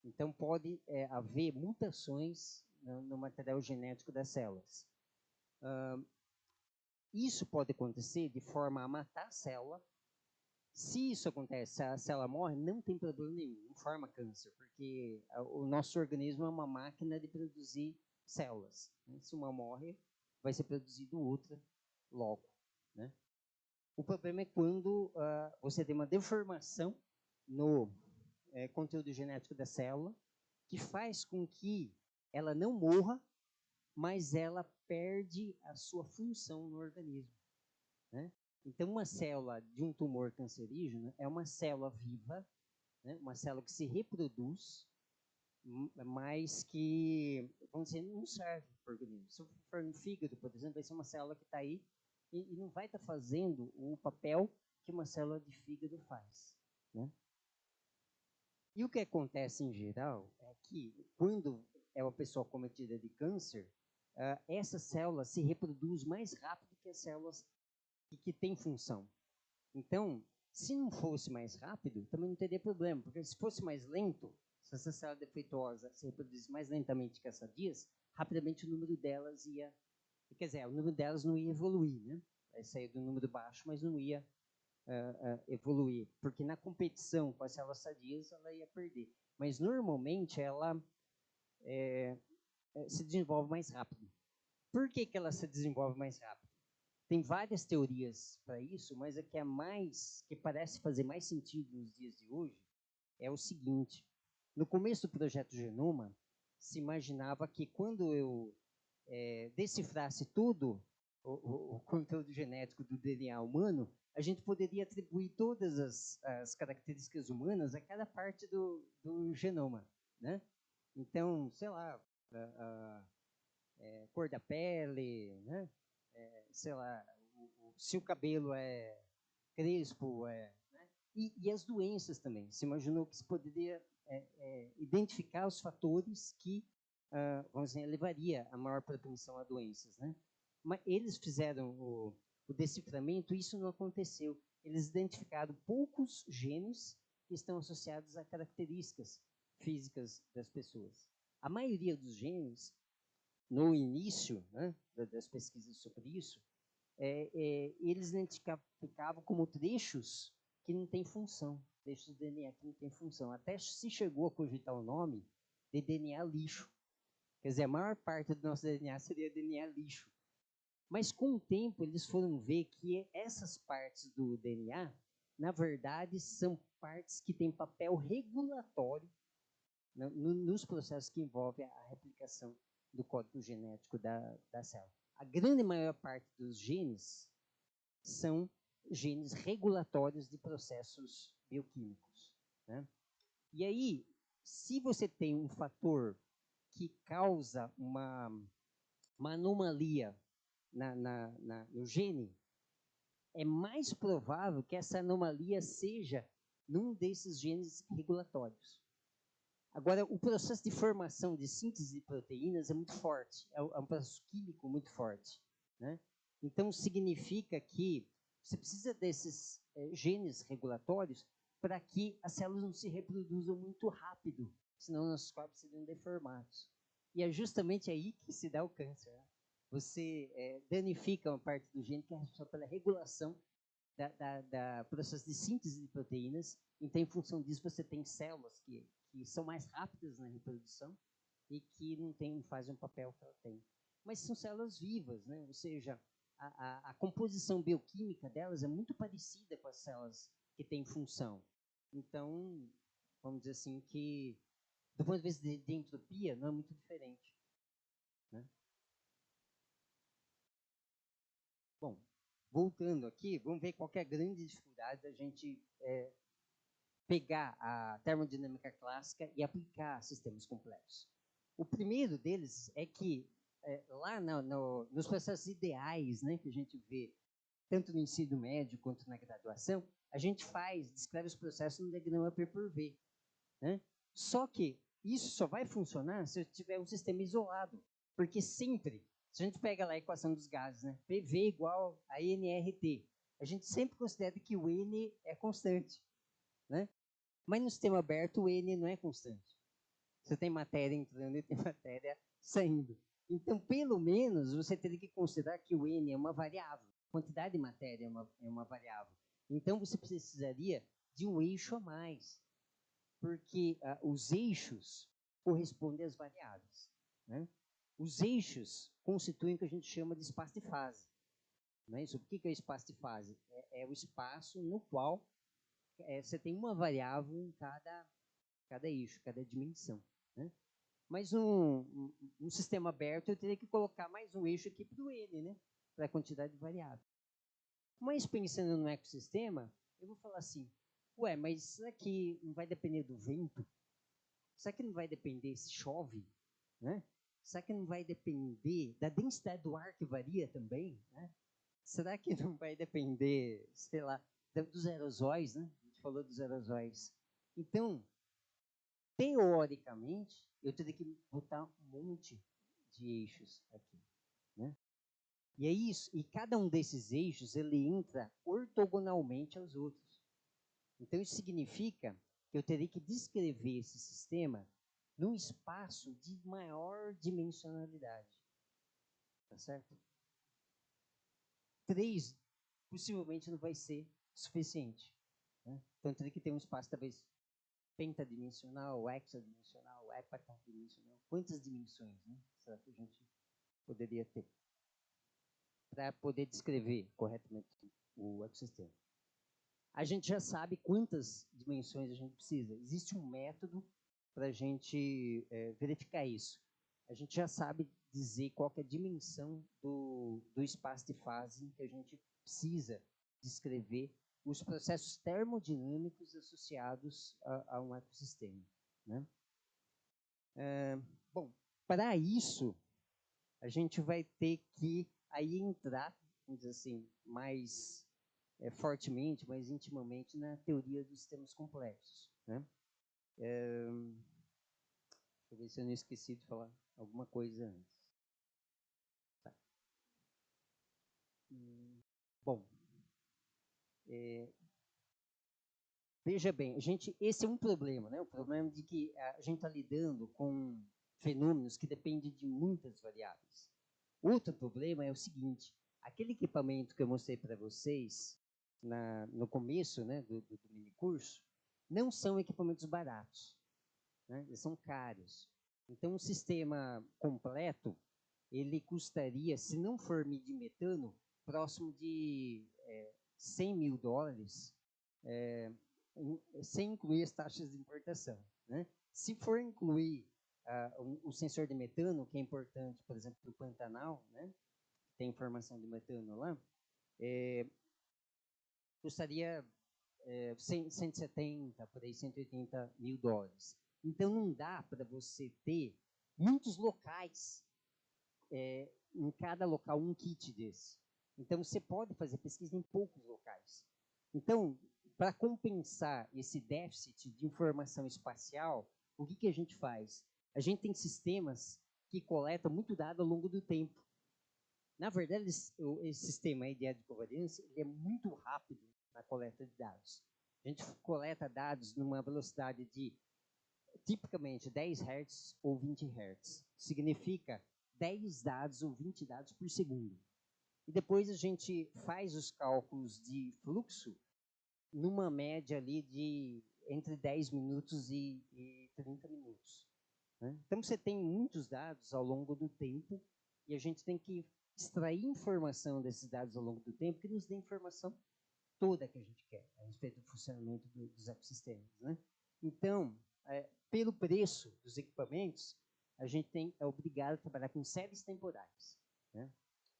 [SPEAKER 2] Então, pode haver mutações no material genético das células. Isso pode acontecer de forma a matar a célula. Se isso acontece, se a célula morre, não tem problema nenhum, não forma câncer, porque o nosso organismo é uma máquina de produzir células, né? Se uma morre, vai ser produzido outra logo, né? O problema é quando você tem uma deformação no conteúdo genético da célula, que faz com que ela não morra, mas ela perde a sua função no organismo, né? Então, uma célula de um tumor cancerígeno é uma célula viva, né? Uma célula que se reproduz, mas que, vamos dizer, não serve para o organismo. Se for no fígado, por exemplo, vai ser uma célula que está aí e não vai estar fazendo o papel que uma célula de fígado faz, né? E o que acontece em geral é que, quando é uma pessoa cometida de câncer, essa célula se reproduz mais rápido que as células que têm função. Então, se não fosse mais rápido, também não teria problema, porque se fosse mais lento, se essa célula defeituosa se reproduzisse mais lentamente que as sadias, rapidamente o número delas ia... Quer dizer, o número delas não ia evoluir, né? Vai sair do número baixo, mas não ia evoluir, porque na competição com as células sadias ela ia perder. Mas normalmente ela se desenvolve mais rápido. Por que ela se desenvolve mais rápido? Tem várias teorias para isso, mas a que parece fazer mais sentido nos dias de hoje é o seguinte: no começo do projeto Genoma, se imaginava que quando eu decifrasse tudo o conteúdo genético do DNA humano, a gente poderia atribuir todas as características humanas a cada parte do genoma, né? Então, sei lá, cor da pele, né? Sei lá, se o cabelo é crespo, né? E as doenças também. Se imaginou que se poderia identificar os fatores que, vamos dizer, levaria a maior propensão a doenças, né? Mas eles fizeram o deciframento, isso não aconteceu. Eles identificaram poucos genes que estão associados a características físicas das pessoas. A maioria dos genes, no início, né, das pesquisas sobre isso, eles identificavam como trechos que não têm função, trechos do DNA que não têm função. Até se chegou a cogitar o nome de DNA lixo. Quer dizer, a maior parte do nosso DNA seria DNA lixo. Mas com o tempo eles foram ver que essas partes do DNA, na verdade, são partes que têm papel regulatório nos processos que envolvem a replicação do código genético da célula. A grande maior parte dos genes são genes regulatórios de processos bioquímicos, né? E aí, se você tem um fator que causa uma anomalia no gene, é mais provável que essa anomalia seja num desses genes regulatórios. Agora, o processo de formação de síntese de proteínas é muito forte, é um processo químico muito forte, né? Então, significa que você precisa desses genes regulatórios para que as células não se reproduzam muito rápido, senão nossos corpos seriam deformados. E é justamente aí que se dá o câncer, né? Você danifica uma parte do gene que é responsável pela regulação da processo de síntese de proteínas. Então, em função disso, você tem células que são mais rápidas na reprodução e que não fazem o papel que ela tem. Mas são células vivas, né? Ou seja, a composição bioquímica delas é muito parecida com as células que têm função. Então, vamos dizer assim que, do ponto de vista de entropia, não é muito diferente, né? Bom, voltando aqui, vamos ver qual é a grande dificuldade da gente pegar a termodinâmica clássica e aplicar a sistemas complexos. O primeiro deles é que lá nos processos ideais, né, que a gente vê tanto no ensino médio quanto na graduação, a gente descreve os processos no diagrama P por V, né? Só que isso só vai funcionar se eu tiver um sistema isolado, porque sempre, se a gente pega lá a equação dos gases, né, PV igual a nRT, a gente sempre considera que o N é constante, né? Mas no sistema aberto o N não é constante. Você tem matéria entrando e tem matéria saindo. Então, pelo menos, você teria que considerar que o N é uma variável. A quantidade de matéria é uma variável. Então, você precisaria de um eixo a mais, porque os eixos correspondem às variáveis, né? Os eixos constituem o que a gente chama de espaço de fase. Não é isso? O que é o espaço de fase? É o espaço no qual você tem uma variável em cada eixo, cada dimensão, né? Mas um sistema aberto, eu teria que colocar mais um eixo aqui para o N, né? Para a quantidade de variável. Mas pensando no ecossistema, eu vou falar assim, ué, mas será que não vai depender do vento? Será que não vai depender se chove, né? Será que não vai depender da densidade do ar que varia também, né? Será que não vai depender, sei lá, dos aerosóis, né? A gente falou dos aerosóis. Então, teoricamente, eu teria que botar um monte de eixos aqui, né? E é isso, e cada um desses eixos, ele entra ortogonalmente aos outros. Então, isso significa que eu teria que descrever esse sistema num espaço de maior dimensionalidade. Tá certo? 3 possivelmente não vai ser suficiente, né? Então, eu teria que ter um espaço, talvez, pentadimensional, hexadimensional, heptadimensional. Quantas dimensões, né? Será que a gente poderia ter para poder descrever corretamente o ecossistema? A gente já sabe quantas dimensões a gente precisa. Existe um método para a gente verificar isso. A gente já sabe dizer qual que é a dimensão do espaço de fase que a gente precisa descrever os processos termodinâmicos associados a um ecossistema, né? Bom, para isso, a gente vai ter que aí entrar, vamos dizer assim, mais fortemente, mais intimamente na teoria dos sistemas complexos, né? Deixa eu ver se eu não esqueci de falar alguma coisa antes. Tá. Bom, veja bem, esse é um problema, né? O problema de que a gente está lidando com fenômenos que dependem de muitas variáveis. Outro problema é o seguinte: aquele equipamento que eu mostrei para vocês no começo, né, do minicurso, não são equipamentos baratos, né? Eles são caros. Então, um sistema completo, ele custaria, se não for medir metano, próximo de $100 mil, sem incluir as taxas de importação, né? Se for incluir o sensor de metano, que é importante, por exemplo, para o Pantanal, né? Tem informação de metano lá, custaria 170, por aí, $180 mil. Então, não dá para você ter muitos locais, em cada local, um kit desse. Então, você pode fazer pesquisa em poucos locais. Então, para compensar esse déficit de informação espacial, o que a gente faz? A gente tem sistemas que coletam muito dado ao longo do tempo. Na verdade, esse sistema aí de adcovariância, ele é muito rápido na coleta de dados. A gente coleta dados numa velocidade de, tipicamente, 10 Hz ou 20 Hz. Significa 10 dados ou 20 dados por segundo. E depois a gente faz os cálculos de fluxo numa média ali de entre 10 minutos e 30 minutos. Né? Então, você tem muitos dados ao longo do tempo e a gente tem que extrair informação desses dados ao longo do tempo que nos dê informação toda que a gente quer a respeito do funcionamento dos ecossistemas. Né? Então, pelo preço dos equipamentos, a gente é obrigado a trabalhar com séries temporais. Né?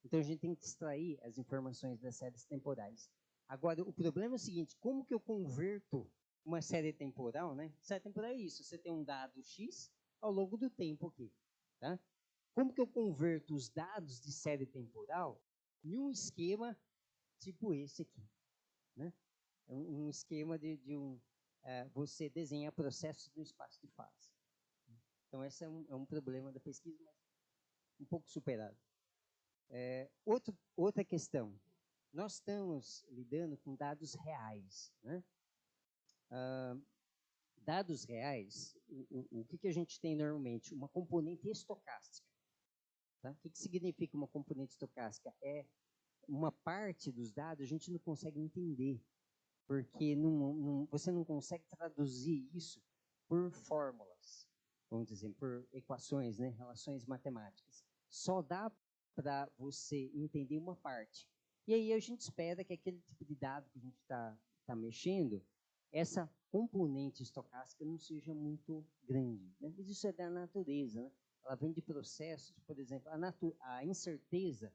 [SPEAKER 2] Então, a gente tem que extrair as informações das séries temporais. Agora, o problema é o seguinte: como que eu converto uma série temporal? Né? Série temporal é isso, você tem um dado X ao longo do tempo aqui. Tá? Como que eu converto os dados de série temporal em um esquema tipo esse aqui? Né? Um esquema de você desenhar processos no espaço de fase. Então, esse é um problema da pesquisa, mas um pouco superado. Outra questão. Nós estamos lidando com dados reais. Né? Dados reais, o que a gente tem normalmente? Uma componente estocástica. Tá? O que significa uma componente estocástica? É uma parte dos dados a gente não consegue entender, porque você não consegue traduzir isso por fórmulas, vamos dizer, por equações, né? Relações matemáticas. Só dá para você entender uma parte. E aí a gente espera que aquele tipo de dado que a gente está mexendo, essa componente estocástica não seja muito grande. Né? Mas isso é da natureza. Né? Ela vem de processos, por exemplo, a incerteza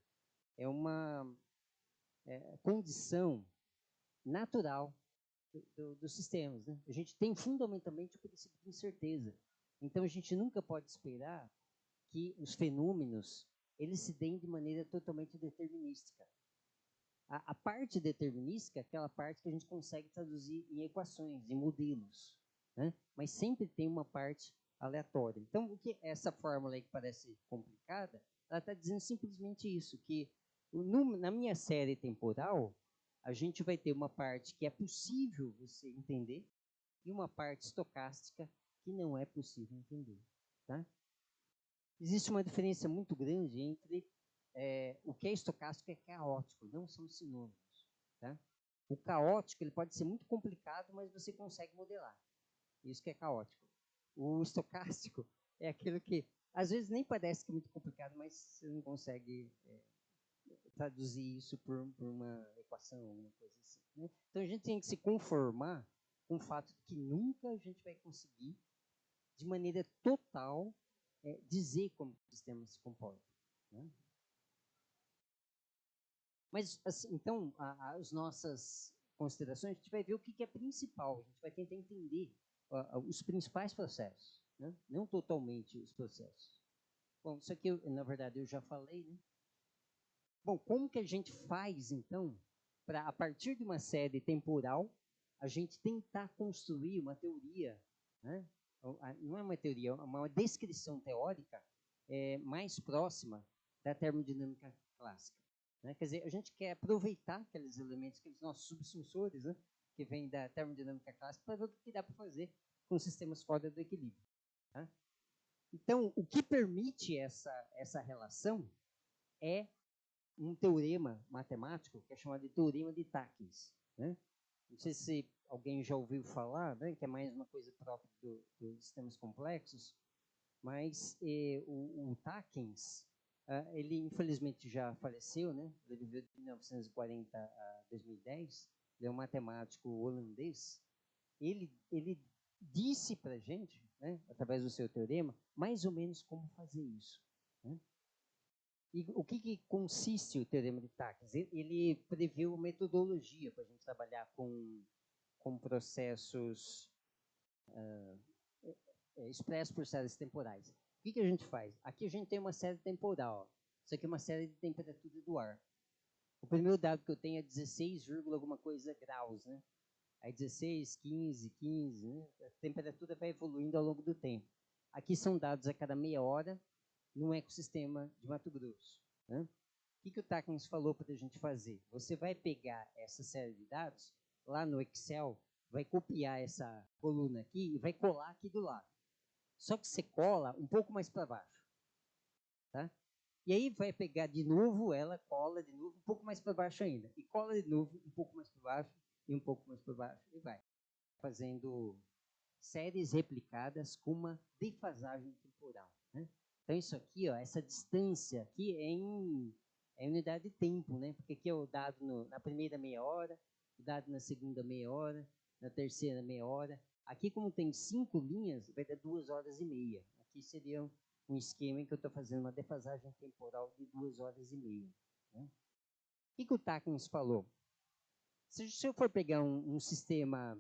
[SPEAKER 2] é uma condição natural dos sistemas. Né? A gente tem fundamentalmente o princípio de incerteza. Então a gente nunca pode esperar que os fenômenos eles se deem de maneira totalmente determinística. A parte determinística é aquela parte que a gente consegue traduzir em equações, em modelos. Né? Mas sempre tem uma parte aleatória. Então, o que essa fórmula aí que parece complicada, ela está dizendo simplesmente isso, que na minha série temporal, a gente vai ter uma parte que é possível você entender e uma parte estocástica que não é possível entender. Tá? Existe uma diferença muito grande entre o que é estocástico e caótico, não são sinônimos. Tá? O caótico ele pode ser muito complicado, mas você consegue modelar. Isso que é caótico. O estocástico é aquilo que, às vezes, nem parece que é muito complicado, mas você não consegue traduzir isso por uma equação, alguma coisa assim. Né? Então, a gente tem que se conformar com o fato de que nunca a gente vai conseguir, de maneira total, dizer como o sistema se comporta. Né? Mas, assim, então, as nossas considerações, a gente vai ver o que é principal, a gente vai tentar entender os principais processos, né? Não totalmente os processos. Bom, isso aqui, na verdade, eu já falei, né? Bom, como que a gente faz, então, para, a partir de uma série temporal, a gente tentar construir uma teoria, né? Não é uma teoria, é uma descrição teórica mais próxima da termodinâmica clássica. né? Quer dizer, a gente quer aproveitar aqueles elementos, aqueles nossos subsensores, né? Que vêm da termodinâmica clássica, para ver o que dá para fazer com sistemas fora do equilíbrio. Tá? Então, o que permite essa relação é um teorema matemático que é chamado de teorema de Takens. Né? Não sei se alguém já ouviu falar, né, que é mais uma coisa própria dos sistemas complexos, mas o Takens, ele infelizmente já faleceu, né? Ele viveu de 1940 a 2010, ele é um matemático holandês. Ele disse para a gente, né, através do seu teorema, mais ou menos como fazer isso. Né? E o que consiste o teorema de Takens? Ele previu metodologia para a gente trabalhar com processos expressos por séries temporais. O que a gente faz? Aqui a gente tem uma série temporal. Isso aqui é uma série de temperatura do ar. O primeiro dado que eu tenho é 16, alguma coisa graus, né? Aí 16, 15, 15, né? A temperatura vai evoluindo ao longo do tempo. Aqui são dados a cada meia hora num ecossistema de Mato Grosso. Né? O que o Takens falou para a gente fazer? Você vai pegar essa série de dados lá no Excel, vai copiar essa coluna aqui e vai colar aqui do lado. Só que você cola um pouco mais para baixo. Tá? E aí vai pegar de novo, ela cola de novo, um pouco mais para baixo ainda. E cola de novo, um pouco mais para baixo, e um pouco mais para baixo, e vai. Fazendo séries replicadas com uma defasagem temporal. Né? Então isso aqui, ó, essa distância aqui é em unidade de tempo, né? Porque aqui é o dado na primeira meia hora, o dado na segunda meia hora, na terceira meia hora. Aqui, como tem 5 linhas, vai dar 2 horas e meia. Aqui seria um esquema em que eu estou fazendo uma defasagem temporal de 2 horas e meia. Né? O que o Takens falou? Se eu for pegar um sistema,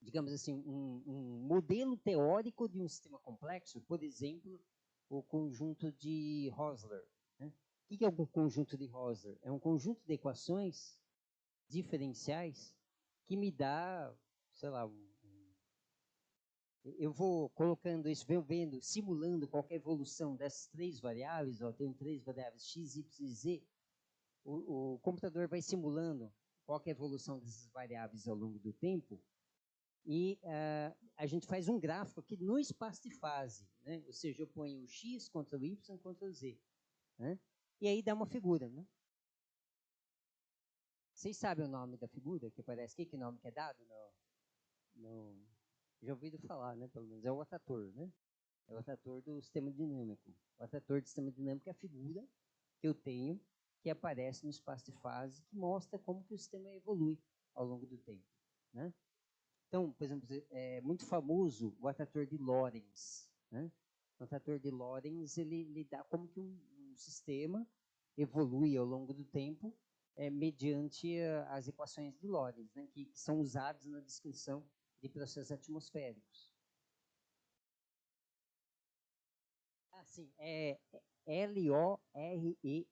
[SPEAKER 2] digamos assim, um modelo teórico de um sistema complexo, por exemplo, o conjunto de Hosler. Né? O que é um conjunto de Hosler? É um conjunto de equações diferenciais que me dá, sei lá, eu vou colocando isso, vendo, simulando qualquer evolução dessas 3 variáveis, ó, tenho 3 variáveis x, y e z, o computador vai simulando qualquer evolução dessas variáveis ao longo do tempo, e a gente faz um gráfico aqui no espaço de fase, né? Ou seja, eu ponho o x contra o y contra o z. Né? E aí dá uma figura. Né? Vocês sabem o nome da figura que aparece aqui? Que nome que é dado? Já ouviram falar, né? Pelo menos é o atrator, né? É o atrator do sistema dinâmico. O atrator do sistema dinâmico é a figura que eu tenho que aparece no espaço de fase que mostra como que o sistema evolui ao longo do tempo. Né? Então, por exemplo, é muito famoso o atrator de Lorenz. Né? O atrator de Lorenz, ele dá como que um sistema evolui ao longo do tempo mediante as equações de Lorenz, né? que são usadas na descrição de processos atmosféricos. Ah, sim, é L-O-R-E-E.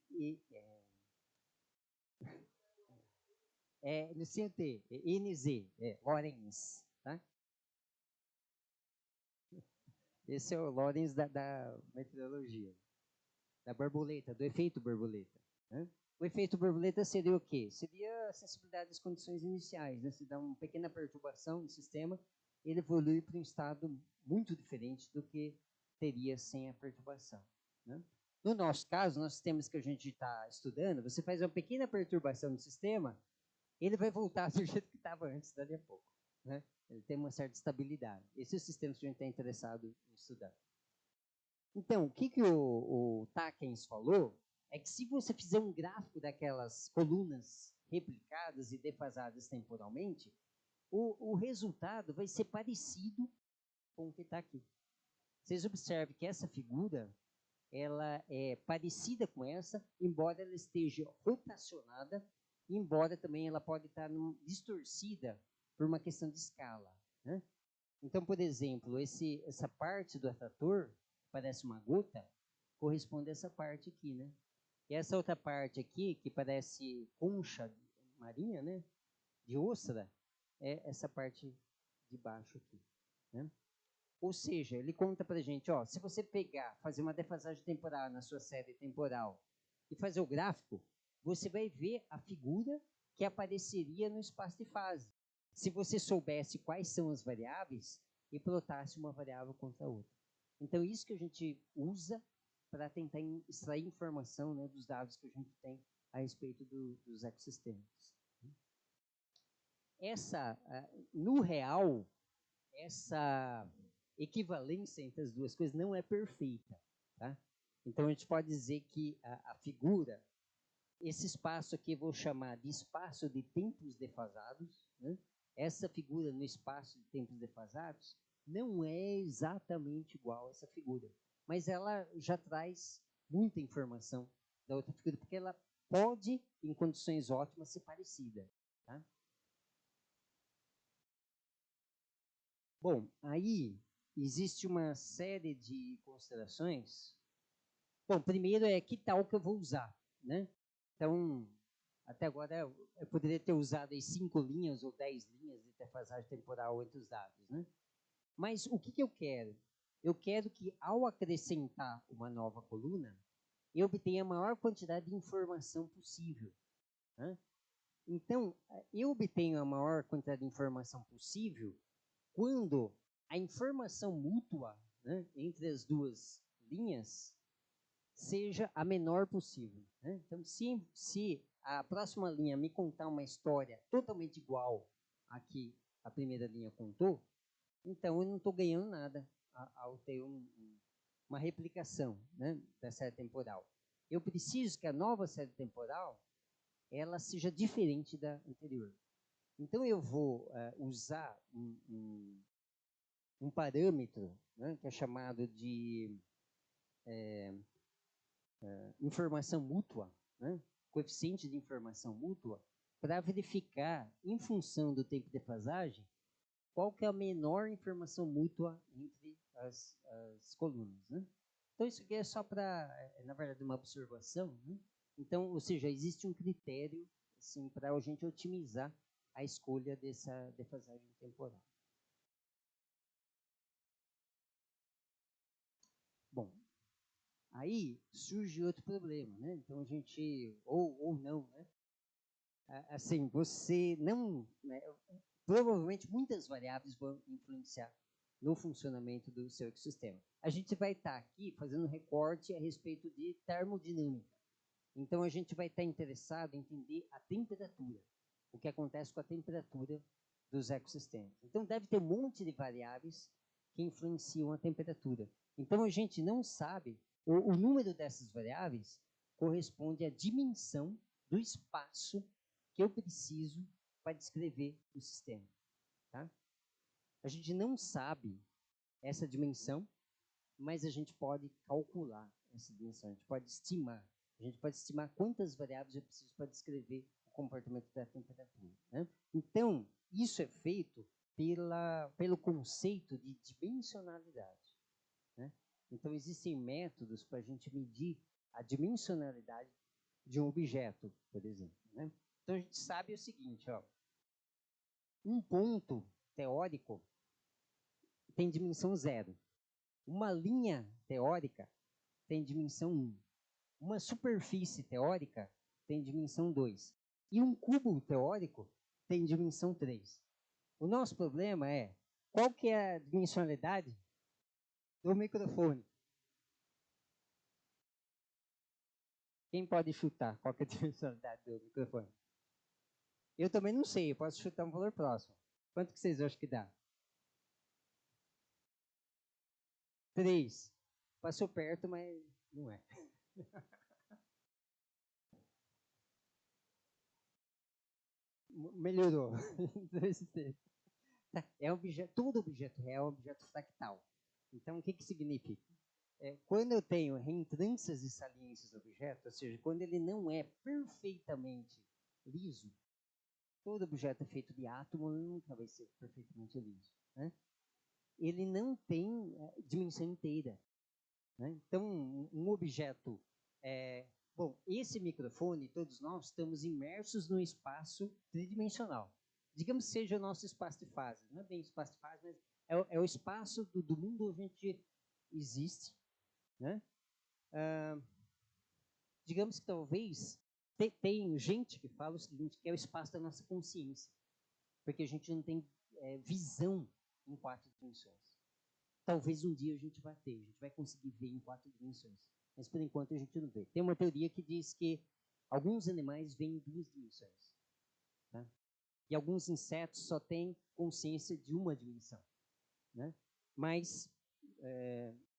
[SPEAKER 2] No CT, NZ, Lorenz. Tá? Esse é o Lorenz da meteorologia, da borboleta, do efeito borboleta. Né? O efeito borboleta seria o quê? Seria a sensibilidade das condições iniciais. Né? Se dá uma pequena perturbação no sistema, ele evolui para um estado muito diferente do que teria sem a perturbação. Né? No nosso caso, nos sistemas que a gente está estudando, você faz uma pequena perturbação no sistema, ele vai voltar do jeito que estava antes, dali a pouco. Né? Ele tem uma certa estabilidade. Esse é o sistema que a gente está interessado em estudar. Então, o que o Takens falou é que se você fizer um gráfico daquelas colunas replicadas e defasadas temporalmente, o resultado vai ser parecido com o que está aqui. Vocês observem que essa figura ela é parecida com essa, embora ela esteja rotacionada, embora também ela pode estar distorcida por uma questão de escala. Né? Então, por exemplo, essa parte do atrator, parece uma gota, corresponde a essa parte aqui, né? E essa outra parte aqui, que parece concha marinha, né? De ostra, é essa parte de baixo aqui, né? Ou seja, ele conta pra gente, ó, se você pegar, fazer uma defasagem temporal na sua série temporal e fazer o gráfico, você vai ver a figura que apareceria no espaço de fase. Se você soubesse quais são as variáveis e plotasse uma variável contra a outra. Então, isso que a gente usa para tentar extrair informação, né, dos dados que a gente tem a respeito dos ecossistemas. No real, essa equivalência entre as duas coisas não é perfeita. Tá? Então, a gente pode dizer que a figura, esse espaço aqui eu vou chamar de espaço de tempos defasados, né? Essa figura no espaço de tempos defasados não é exatamente igual a essa figura, mas ela já traz muita informação da outra figura, porque ela pode, em condições ótimas, ser parecida. Tá? Bom, aí existe uma série de considerações. Bom, primeiro que tal que eu vou usar, né? Então, até agora eu poderia ter usado aí 5 linhas ou 10 linhas de defasagem temporal entre os dados, né? Mas o que eu quero? Eu quero que, ao acrescentar uma nova coluna, eu obtenha a maior quantidade de informação possível. Né? Então, eu obtenho a maior quantidade de informação possível quando a informação mútua, né, entre as duas linhas seja a menor possível. Né? Então, se a próxima linha me contar uma história totalmente igual à que a primeira linha contou, então eu não estou ganhando nada ao ter uma replicação, né, da série temporal. Eu preciso que a nova série temporal ela seja diferente da anterior. Então eu vou usar um parâmetro, né, que é chamado de informação mútua, né, coeficiente de informação mútua, para verificar, em função do tempo de defasagem, qual que é a menor informação mútua entre as colunas. Né? Então, isso aqui é só para, na verdade, uma observação. Né? Então, ou seja, existe um critério assim, para a gente otimizar a escolha dessa defasagem temporal. Bom, aí surge outro problema. Né? Então, a gente, ou não, né? Assim, você não... Né, provavelmente muitas variáveis vão influenciar no funcionamento do seu ecossistema. A gente vai estar aqui fazendo um recorte a respeito de termodinâmica. Então, a gente vai estar interessado em entender a temperatura, o que acontece com a temperatura dos ecossistemas. Então, deve ter um monte de variáveis que influenciam a temperatura. Então, a gente não sabe, o número dessas variáveis corresponde à dimensão do espaço que eu preciso para descrever o sistema. Tá? A gente não sabe essa dimensão, mas a gente pode calcular essa dimensão, a gente pode estimar. A gente pode estimar quantas variáveis eu preciso para descrever o comportamento da temperatura. Né? Então, isso é feito pelo conceito de dimensionalidade. Né? Então, existem métodos para a gente medir a dimensionalidade de um objeto, por exemplo. Né? Então, a gente sabe o seguinte, ó, um ponto teórico tem dimensão 0. Uma linha teórica tem dimensão 1. Uma superfície teórica tem dimensão 2. E um cubo teórico tem dimensão 3. O nosso problema é, qual que é a dimensionalidade do microfone? Quem pode chutar qual que é a dimensionalidade do microfone? Eu também não sei, eu posso chutar um valor próximo. Quanto que vocês acham que dá? 3. Passou perto, mas não é. Melhorou. É um objeto, todo objeto real é um objeto fractal. Então, o que significa? Quando eu tenho reentrâncias e saliências do objeto, ou seja, quando ele não é perfeitamente liso, todo objeto é feito de átomo, nunca vai ser perfeitamente liso. Né? Ele não tem dimensão inteira. Né? Então, um objeto... bom, esse microfone, todos nós estamos imersos num espaço tridimensional. Digamos que seja o nosso espaço de fase. Não é bem espaço de fase, mas é o espaço do mundo onde a gente existe. Né? Digamos que talvez Tem gente que fala o seguinte, que é o espaço da nossa consciência, porque a gente não tem visão em 4 dimensões. Talvez um dia a gente vai conseguir ver em 4 dimensões, mas por enquanto a gente não vê. Tem uma teoria que diz que alguns animais veem em 2 dimensões, tá? E alguns insetos só têm consciência de uma dimensão, né? Mas,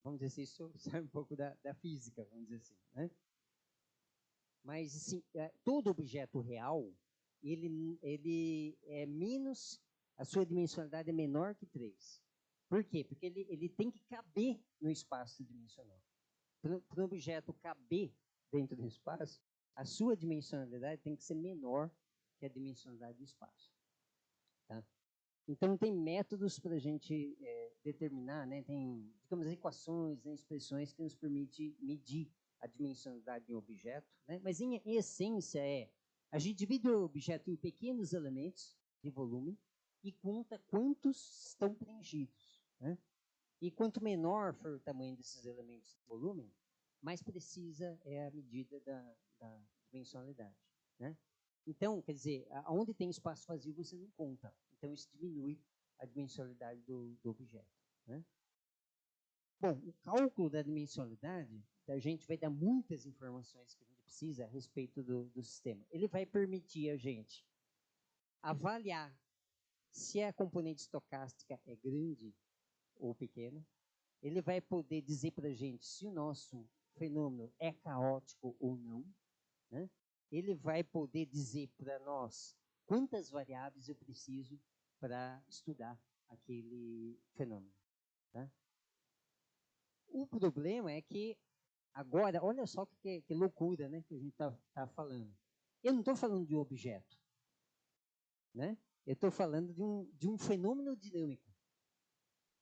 [SPEAKER 2] vamos dizer assim, isso sai um pouco da física, vamos dizer assim, né? Mas, assim, todo objeto real, ele é menos, a sua dimensionalidade é menor que 3. Por quê? Porque ele tem que caber no espaço dimensional. Para um objeto caber dentro do espaço, a sua dimensionalidade tem que ser menor que a dimensionalidade do espaço. Tá? Então, tem métodos para a gente determinar, né? Tem, digamos, equações, né, expressões que nos permitem medir a dimensionalidade de um objeto, né? Mas, em essência, a gente divide o objeto em pequenos elementos de volume e conta quantos estão preenchidos, né? E quanto menor for o tamanho desses elementos de volume, mais precisa é a medida da dimensionalidade, né? Então, quer dizer, onde tem espaço vazio você não conta. Então, isso diminui a dimensionalidade do objeto, né? Bom, o cálculo da dimensionalidade da gente vai dar muitas informações que a gente precisa a respeito do sistema. Ele vai permitir a gente avaliar se a componente estocástica é grande ou pequena. Ele vai poder dizer para a gente se o nosso fenômeno é caótico ou não, né? Ele vai poder dizer para nós quantas variáveis eu preciso para estudar aquele fenômeno, tá? O problema é que agora, olha só que loucura, né, que a gente tá falando. Eu não estou falando de um objeto, né? Eu estou falando de um fenômeno dinâmico,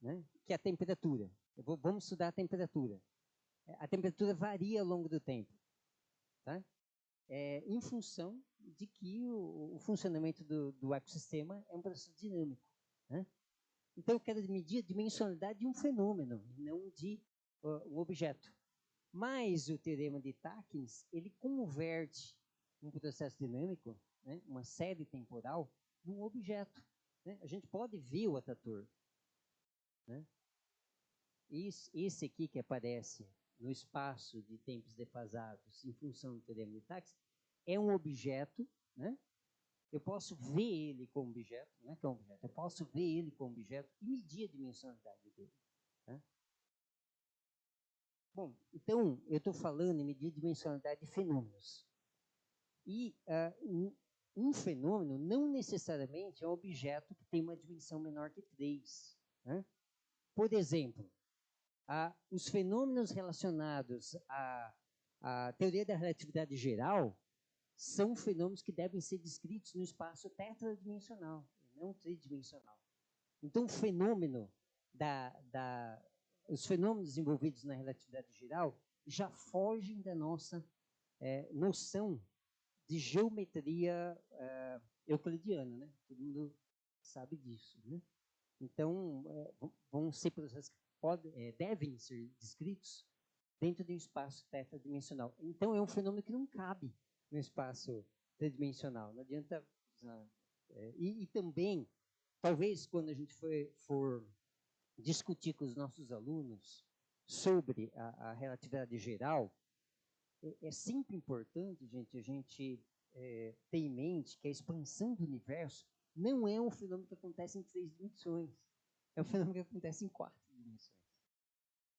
[SPEAKER 2] né? Que é a temperatura. Vamos estudar a temperatura. A temperatura varia ao longo do tempo, tá? Em função de que o funcionamento do ecossistema é um processo dinâmico, né? Então, eu quero medir a dimensionalidade de um fenômeno, não de um objeto. Mas o teorema de Takens, ele converte um processo dinâmico, né, uma série temporal, num objeto, né? A gente pode ver o atrator, né? Esse aqui que aparece no espaço de tempos defasados em função do teorema de Takens é um objeto, né? Eu posso ver ele como objeto, não é que é um objeto, eu posso ver ele como objeto e medir a dimensionalidade dele, né? Bom, então, eu estou falando em medir a dimensionalidade de fenômenos. E um fenômeno não necessariamente é um objeto que tem uma dimensão menor que 3. Né? Por exemplo, os fenômenos relacionados à teoria da relatividade geral são fenômenos que devem ser descritos no espaço tetradimensional, não tridimensional. Então, o fenômeno os fenômenos envolvidos na relatividade geral já fogem da nossa noção de geometria euclidiana, né? Todo mundo sabe disso, né? Então, vão ser processos que devem ser descritos dentro de um espaço tetradimensional. Então, é um fenômeno que não cabe no espaço tridimensional. Não adianta usar. E também, talvez, quando a gente for discutir com os nossos alunos sobre a relatividade geral, é sempre importante, gente, a gente ter em mente que a expansão do universo não é um fenômeno que acontece em 3 dimensões, é um fenômeno que acontece em 4 dimensões.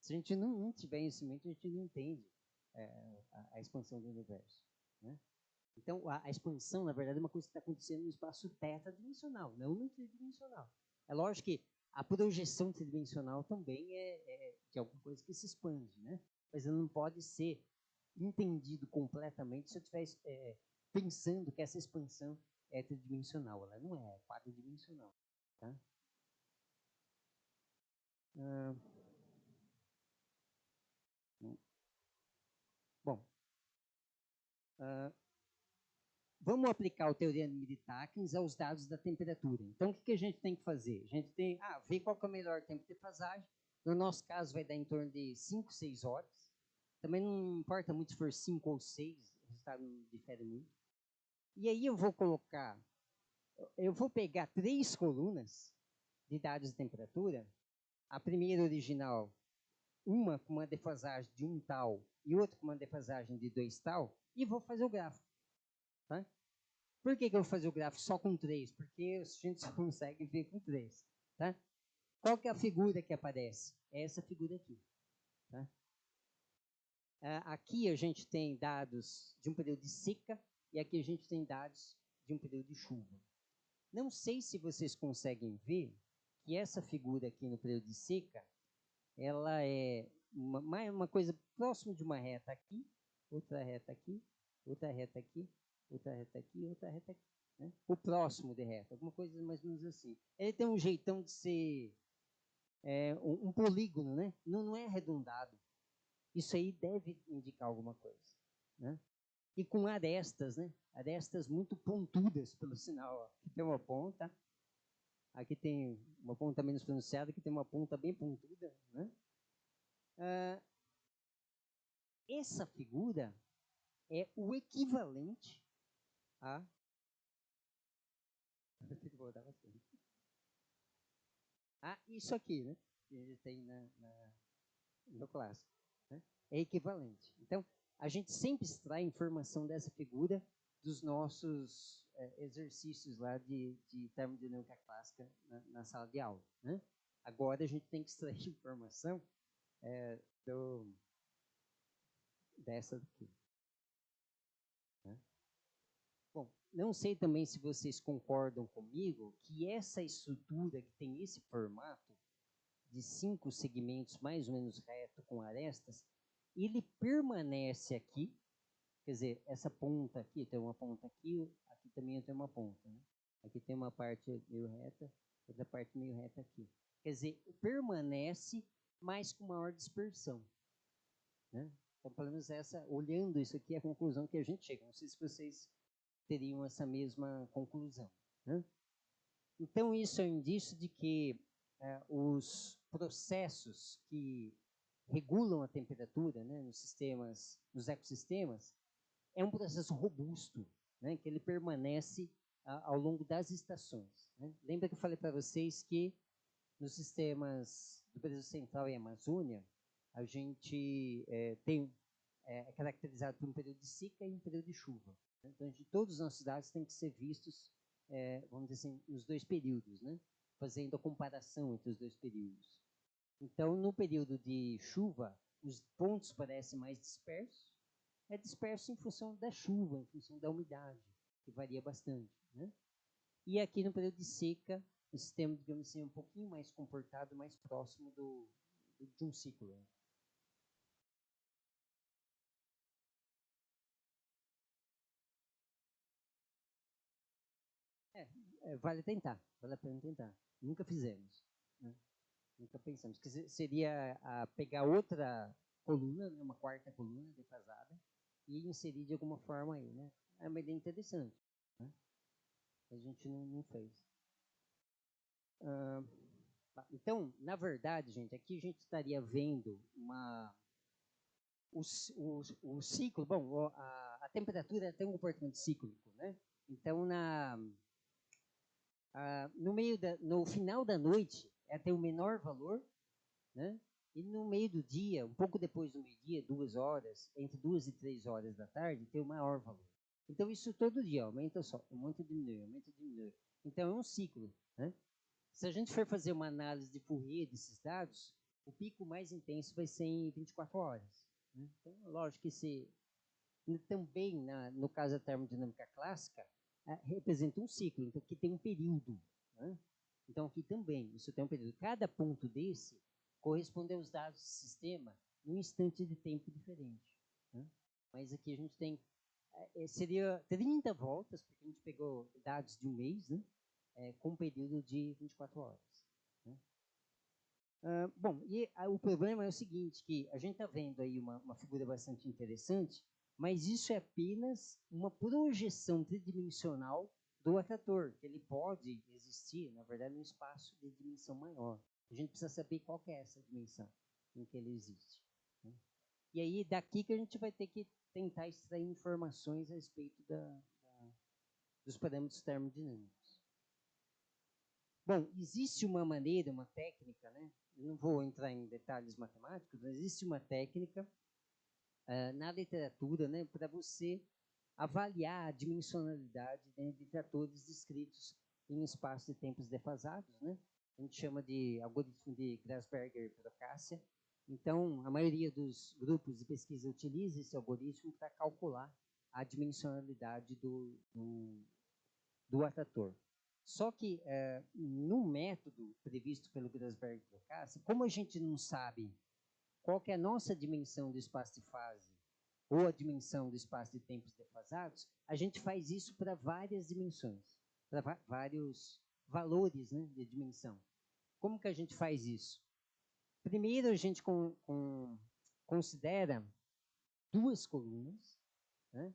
[SPEAKER 2] Se a gente não tiver isso em mente, a gente não entende a expansão do universo, né? Então, a expansão, na verdade, é uma coisa que está acontecendo no espaço tetradimensional, não no tridimensional. É lógico que a projeção tridimensional também é de alguma coisa que se expande, né? Mas ela não pode ser entendido completamente se eu estiver pensando que essa expansão é tridimensional. Ela não é quadridimensional. Tá? Bom, vamos aplicar o teorema de Takens aos dados da temperatura. Então, o que a gente tem que fazer? A gente tem ver qual que é o melhor tempo de defasagem. No nosso caso, vai dar em torno de 5, 6 horas. Também não importa muito se for 5 ou 6, o resultado resultado não difere muito. E aí eu vou pegar 3 colunas de dados de temperatura, a primeira original, uma com uma defasagem de 1 tal e outra com uma defasagem de 2 tal, e vou fazer o gráfico. Tá? Por que eu vou fazer o gráfico só com 3? Porque a gente só consegue ver com 3. Tá? Qual que é a figura que aparece? É essa figura aqui. Tá? Aqui a gente tem dados de um período de seca e aqui a gente tem dados de um período de chuva. Não sei se vocês conseguem ver que essa figura aqui no período de seca, ela é uma coisa próxima de uma reta aqui, outra reta aqui, outra reta aqui, outra reta aqui, outra reta aqui. Né? O próximo de reta, alguma coisa mais ou menos assim. Ele tem um jeitão de ser um polígono, né? Não é arredondado. Isso aí deve indicar alguma coisa. Né? E com arestas, né? Arestas muito pontudas, pelo sinal. Ó. Aqui tem uma ponta, aqui tem uma ponta menos pronunciada, aqui tem uma ponta bem pontuda. Né? Essa figura é o equivalente a... isso aqui, né? Que a gente tem no clássico. Né? É equivalente. Então, a gente sempre extrai informação dessa figura dos nossos exercícios lá de termodinâmica clássica na sala de aula. Né? Agora, a gente tem que extrair informação dessa daqui. Né? Bom, não sei também se vocês concordam comigo que essa estrutura que tem esse formato de 5 segmentos mais ou menos reto com arestas, ele permanece aqui, quer dizer, essa ponta aqui, tem uma ponta aqui, aqui também tem uma ponta. Né? Aqui tem uma parte meio reta, outra parte meio reta aqui. Quer dizer, permanece, mas com maior dispersão. Né? Então, pelo menos olhando isso aqui, é a conclusão que a gente chega. Não sei se vocês teriam essa mesma conclusão. Né? Então, isso é um indício de que os processos que regulam a temperatura, né, nos ecossistemas, é um processo robusto, né, que ele permanece ao longo das estações. Né? Lembra que eu falei para vocês que nos sistemas do Brasil Central e Amazônia, a gente é caracterizado por um período de seca e um período de chuva. Né? Então, todos os nossos dados têm que ser vistos, vamos dizer assim, nos 2 períodos, né? Fazendo a comparação entre os 2 períodos. Então, no período de chuva, os pontos parecem mais dispersos. É disperso em função da chuva, em função da umidade, que varia bastante. Né? E aqui no período de seca, o sistema, digamos assim, é um pouquinho mais comportado, mais próximo de um ciclo. Vale tentar, vale a pena tentar. Nunca fizemos. Né? Nunca pensamos. Que seria pegar outra coluna, né, uma 4ª coluna defasada, e inserir de alguma forma aí. Né? É uma ideia interessante. Né? A gente não fez. Então, na verdade, gente, aqui a gente estaria vendo o ciclo. Bom, a temperatura tem um comportamento cíclico. Né? Então, no final da noite, tem o menor valor, né? E no meio do dia, um pouco depois do meio-dia, 2 horas, entre 2 e 3 horas da tarde, tem o maior valor. Então, isso todo dia aumenta só, aumenta e diminui, aumenta e diminui. Então, é um ciclo. Né? Se a gente for fazer uma análise de Fourier desses dados, o pico mais intenso vai ser em 24 horas. Né? Então, lógico que também, no caso da termodinâmica clássica, representa um ciclo, então aqui tem um período. Né? Então, aqui também, isso tem um período. Cada ponto desse corresponde aos dados do sistema em um instante de tempo diferente. Né? Mas aqui a gente tem, seria 30 voltas, porque a gente pegou dados de um mês, né? Com um período de 24 horas. Né? Bom, e o problema é o seguinte, que a gente está vendo aí uma figura bastante interessante, mas isso é apenas uma projeção tridimensional do atrator, que ele pode existir, na verdade, num espaço de dimensão maior. A gente precisa saber qual que é essa dimensão em que ele existe. Né? E aí, daqui que a gente vai ter que tentar extrair informações a respeito dos parâmetros termodinâmicos. Bom, existe uma maneira, uma técnica, né? Eu não vou entrar em detalhes matemáticos, mas existe uma técnica na literatura, né, para você avaliar a dimensionalidade, né, de tratores descritos em espaços de tempos defasados, né? A gente chama de algoritmo de Grasberger-Procaccia. Então, a maioria dos grupos de pesquisa utiliza esse algoritmo para calcular a dimensionalidade do atrator. Só que, no método previsto pelo Grasberger-Procaccia, como a gente não sabe qual que é a nossa dimensão do espaço de fase ou a dimensão do espaço de tempos defasados, a gente faz isso para várias dimensões, para vários valores, né, de dimensão. Como que a gente faz isso? Primeiro, a gente considera duas colunas, né?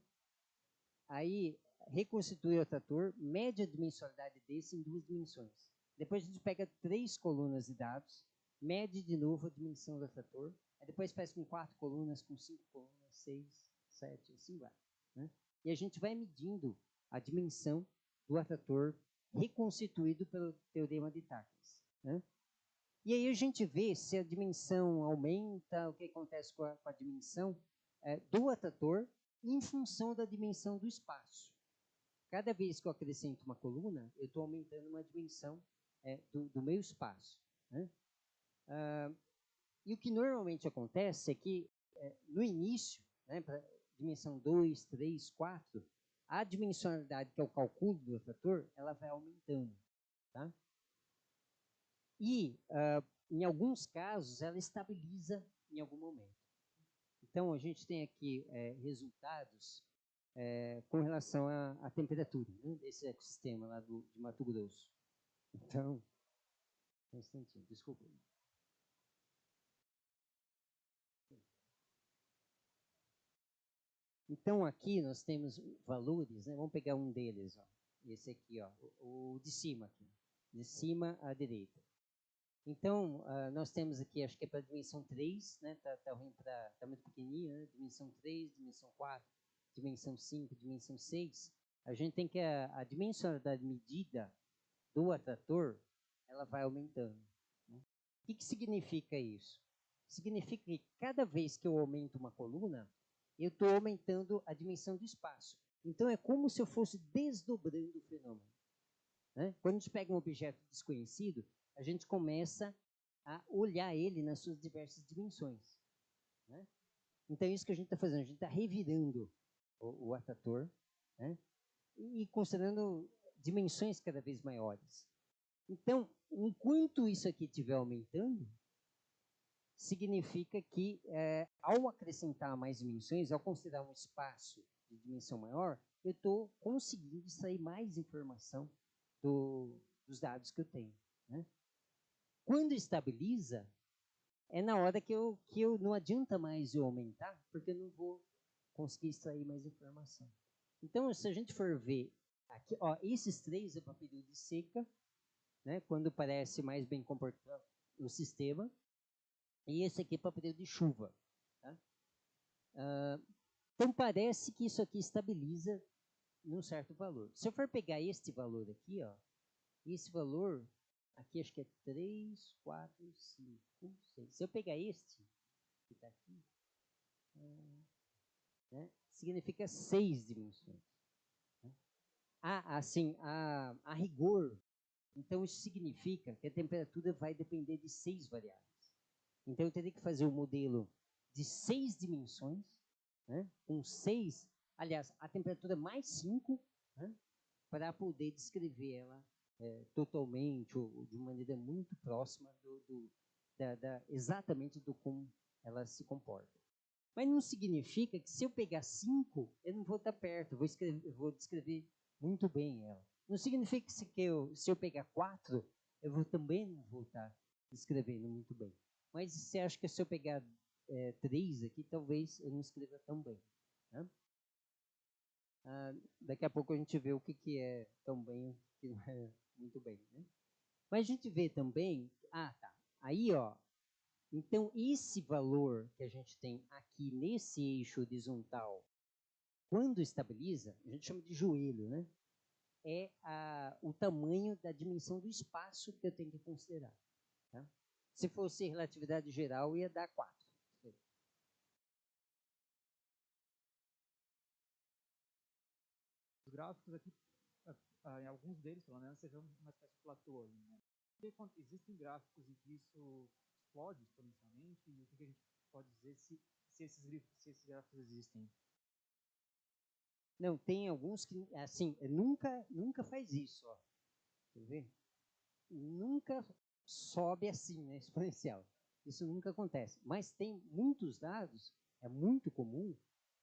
[SPEAKER 2] Aí reconstitui o trator, mede a dimensionalidade desse em duas dimensões. Depois a gente pega 3 colunas de dados, mede de novo a dimensão do trator, aí depois faz com 4 colunas, com 5 colunas, 6, 7, assim vai, né? E a gente vai medindo a dimensão do atrator reconstituído pelo teorema de Takacs, né? E aí a gente vê se a dimensão aumenta, o que acontece com a dimensão do atrator em função da dimensão do espaço. Cada vez que eu acrescento uma coluna, eu estou aumentando uma dimensão do meu espaço, né? E o que normalmente acontece é que, no início, né, para dimensão 2, 3, 4, a dimensionalidade, que é o cálculo do atrator, ela vai aumentando, tá? E, em alguns casos, ela estabiliza em algum momento. Então, a gente tem aqui resultados com relação à temperatura, né, desse ecossistema lá de Mato Grosso. Então, um instantinho, desculpa. Então, aqui nós temos valores, né? Vamos pegar um deles, ó. Esse aqui, ó, o de cima aqui, de cima à direita. Então, nós temos aqui, acho que é para a dimensão 3, né? Tá ruim para, tá muito pequenininho, né? Dimensão 3, dimensão 4, dimensão 5, dimensão 6. A gente tem que a dimensionalidade medida do atrator, ela vai aumentando, né? O que significa isso? Significa que cada vez que eu aumento uma coluna, eu estou aumentando a dimensão do espaço. Então, é como se eu fosse desdobrando o fenômeno, né? Quando a gente pega um objeto desconhecido, a gente começa a olhar ele nas suas diversas dimensões, né? Então, é isso que a gente está fazendo. A gente está revirando o atrator, né? E considerando dimensões cada vez maiores. Então, enquanto isso aqui estiver aumentando, significa que, ao acrescentar mais dimensões, ao considerar um espaço de dimensão maior, eu estou conseguindo extrair mais informação dos dados que eu tenho, né? Quando estabiliza, é na hora que eu não adianta mais eu aumentar, porque eu não vou conseguir extrair mais informação. Então, se a gente for ver aqui, ó, esses 3 é para período de seca, né, quando parece mais bem comportado o sistema, e esse aqui é para período de chuva, tá? Então, parece que isso aqui estabiliza num certo valor. Se eu for pegar este valor aqui, ó, esse valor, aqui acho que é 3, 4, 5, 6. Se eu pegar este, que está aqui, né, significa 6 dimensões, né? Assim, a rigor, então isso significa que a temperatura vai depender de 6 variáveis. Então eu teria que fazer um modelo de 6 dimensões, né, com 6, aliás, a temperatura mais 5, né, para poder descrever ela totalmente ou de maneira muito próxima exatamente do como ela se comporta. Mas não significa que se eu pegar 5, eu não vou estar perto, eu vou descrever muito bem ela. Não significa que se eu pegar 4, eu também não vou estar descrevendo muito bem. Mas você acha que se eu pegar 3 aqui, talvez eu não escreva tão bem, né? Daqui a pouco a gente vê o que é tão bem e o que não é muito bem, né? Mas a gente vê também, tá, aí, ó, Então, esse valor que a gente tem aqui nesse eixo horizontal, quando estabiliza, a gente chama de joelho, né? É o tamanho da dimensão do espaço que eu tenho que considerar. Tá? Se fosse relatividade geral, ia dar 4.
[SPEAKER 4] Os gráficos aqui, em alguns deles, pelo menos, você vê uma espécie de platô ali, né? Existem gráficos em que isso explode exponencialmente, e o que a gente pode dizer se esses gráficos existem?
[SPEAKER 2] Não, tem alguns que, assim, nunca faz isso, ó. Quer ver? Nunca sobe assim, né, exponencial. Isso nunca acontece. Mas tem muitos dados, é muito comum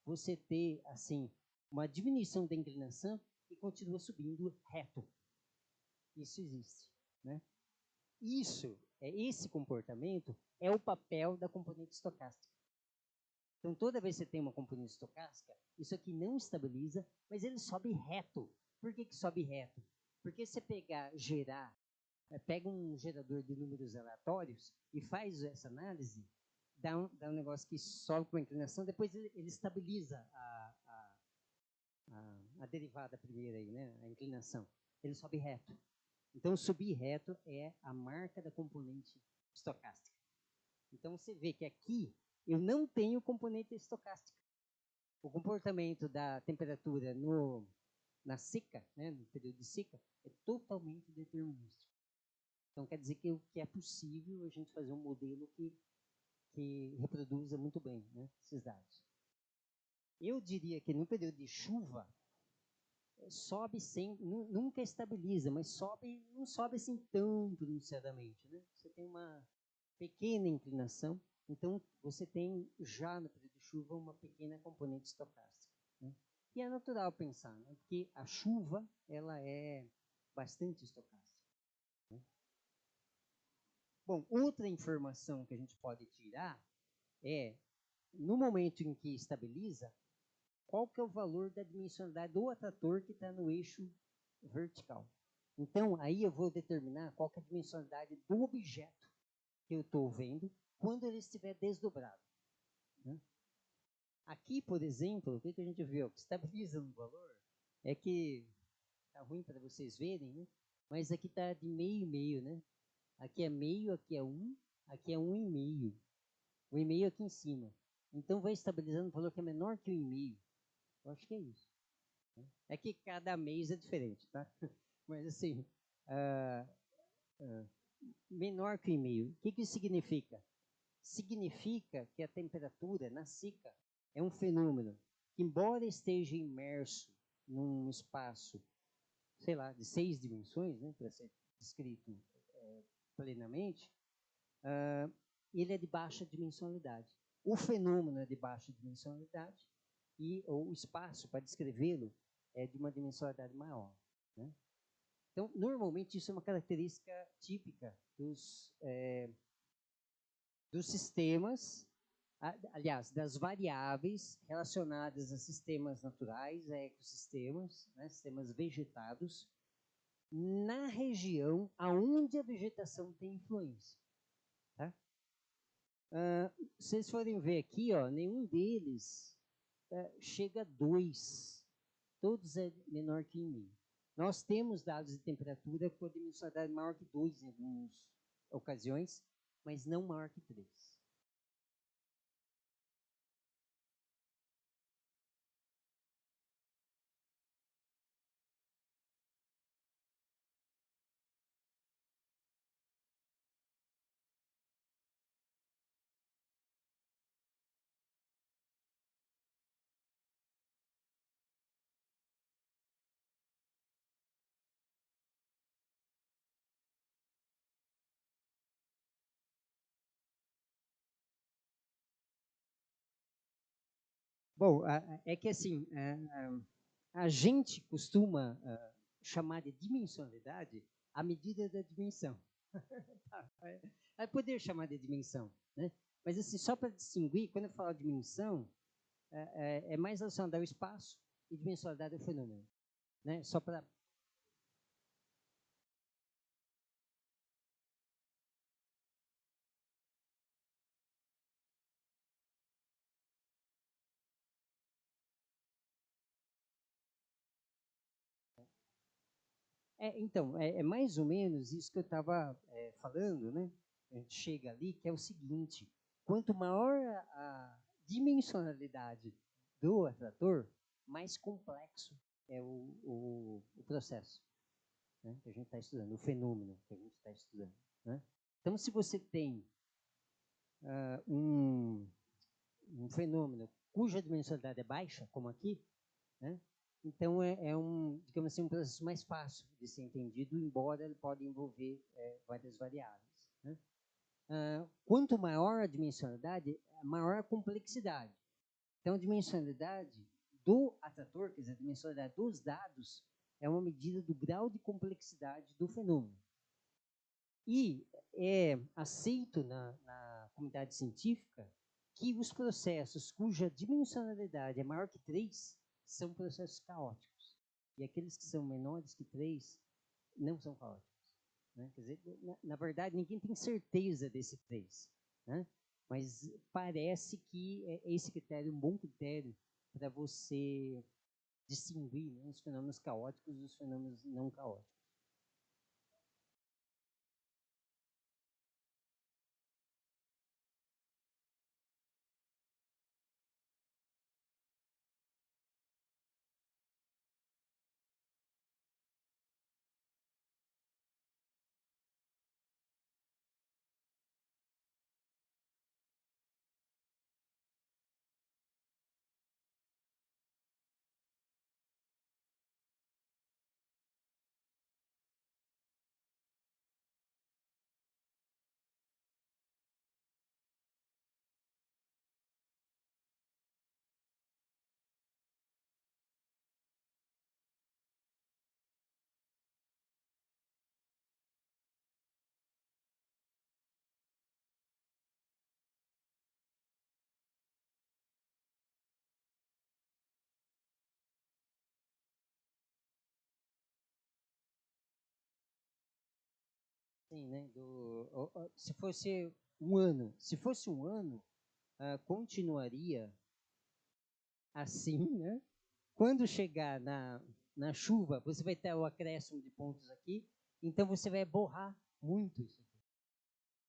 [SPEAKER 2] você ter, assim, uma diminuição da inclinação e continua subindo reto. Isso existe, né? Esse comportamento é o papel da componente estocástica. Então, toda vez que você tem uma componente estocástica, isso aqui não estabiliza, mas ele sobe reto. Por que sobe reto? Porque se você pega um gerador de números aleatórios e faz essa análise, dá um negócio que sobe com a inclinação, depois ele estabiliza a derivada primeira aí, né? A inclinação. Ele sobe reto. Então, subir reto é a marca da componente estocástica. Então, você vê que aqui eu não tenho componente estocástica. O comportamento da temperatura na seca, né, no período de seca, é totalmente determinístico. Então, quer dizer que é possível a gente fazer um modelo que reproduza muito bem, né, esses dados. Eu diria que no período de chuva, sobe nunca estabiliza, mas não sobe assim tão pronunciadamente, né? Você tem uma pequena inclinação, então você tem já no período de chuva uma pequena componente estocástica, né? E é natural pensar, né? Porque a chuva ela é bastante estocástica, né? Bom, outra informação que a gente pode tirar é, no momento em que estabiliza, qual que é o valor da dimensionalidade do atrator que está no eixo vertical. Então, aí eu vou determinar qual que é a dimensionalidade do objeto que eu estou vendo quando ele estiver desdobrado, né? Aqui, por exemplo, o que a gente viu? Que estabiliza no valor é que está ruim para vocês verem, né? Mas aqui está de meio e meio, né? Aqui é meio, aqui é 1, aqui é 1,5. O 1,5 aqui em cima. Então, vai estabilizando o valor que é menor que o 1,5. Eu acho que é isso. É que cada mês é diferente, tá? Mas assim, menor que 1,5. O que isso significa? Significa que a temperatura na seca é um fenômeno que, embora esteja imerso num espaço, sei lá, de 6 dimensões, né, para ser descrito plenamente, ele é de baixa dimensionalidade. O fenômeno é de baixa dimensionalidade e o espaço para descrevê-lo é de uma dimensionalidade maior, né? Então, normalmente, isso é uma característica típica dos sistemas, aliás, das variáveis relacionadas a sistemas naturais, a ecossistemas, né, sistemas vegetados, na região aonde a vegetação tem influência. Tá? Se vocês forem ver aqui, ó, nenhum deles chega a 2. Todos é menor que 1,5. Nós temos dados de temperatura com a dimensionalidade maior que 2 em algumas ocasiões, mas não maior que 3. Bom, é que assim, a gente costuma chamar de dimensionalidade a medida da dimensão. Vai poder chamar de dimensão, né? Mas assim, só para distinguir, quando eu falo dimensão, é mais relacionado ao espaço e dimensionalidade ao fenômeno, né? Só para Então, é mais ou menos isso que eu estava falando, né? A gente chega ali, que é o seguinte, quanto maior a dimensionalidade do atrator, mais complexo é o processo, né, que a gente está estudando, o fenômeno que a gente está estudando. Né? Então, se você tem um fenômeno cuja dimensionalidade é baixa, como aqui, né, então digamos assim, um processo mais fácil de ser entendido, embora ele pode envolver várias variáveis. Né? Quanto maior a dimensionalidade, maior a complexidade. Então, a dimensionalidade do atrator, quer dizer, a dimensionalidade dos dados, é uma medida do grau de complexidade do fenômeno. E é aceito na comunidade científica que os processos cuja dimensionalidade é maior que 3 são processos caóticos. E aqueles que são menores que 3 não são caóticos. Né? Quer dizer, na verdade, ninguém tem certeza desse 3. Né? Mas parece que esse critério é um bom critério para você distinguir, né, os fenômenos caóticos dos fenômenos não caóticos. Sim, né? Se fosse um ano, continuaria assim, né? Quando chegar na chuva, você vai ter o acréscimo de pontos aqui, então você vai borrar muito isso aqui.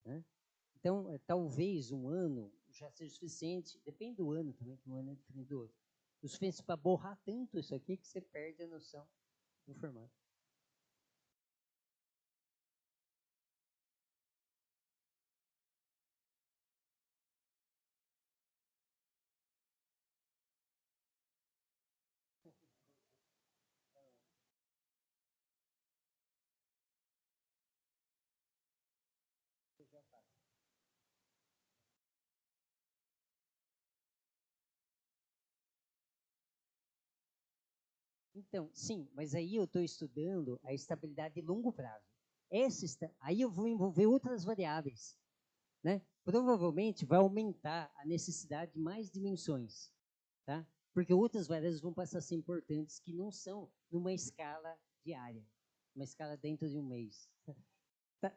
[SPEAKER 2] Né? Então, talvez um ano já seja suficiente, depende do ano também, que um ano é diferente do outro, o suficiente para borrar tanto isso aqui que você perde a noção do formato. Então, sim, mas aí eu estou estudando a estabilidade de longo prazo. Aí eu vou envolver outras variáveis. Né? Provavelmente vai aumentar a necessidade de mais dimensões. Tá? Porque outras variáveis vão passar a ser importantes que não são numa escala diária, uma escala dentro de um mês. Tá.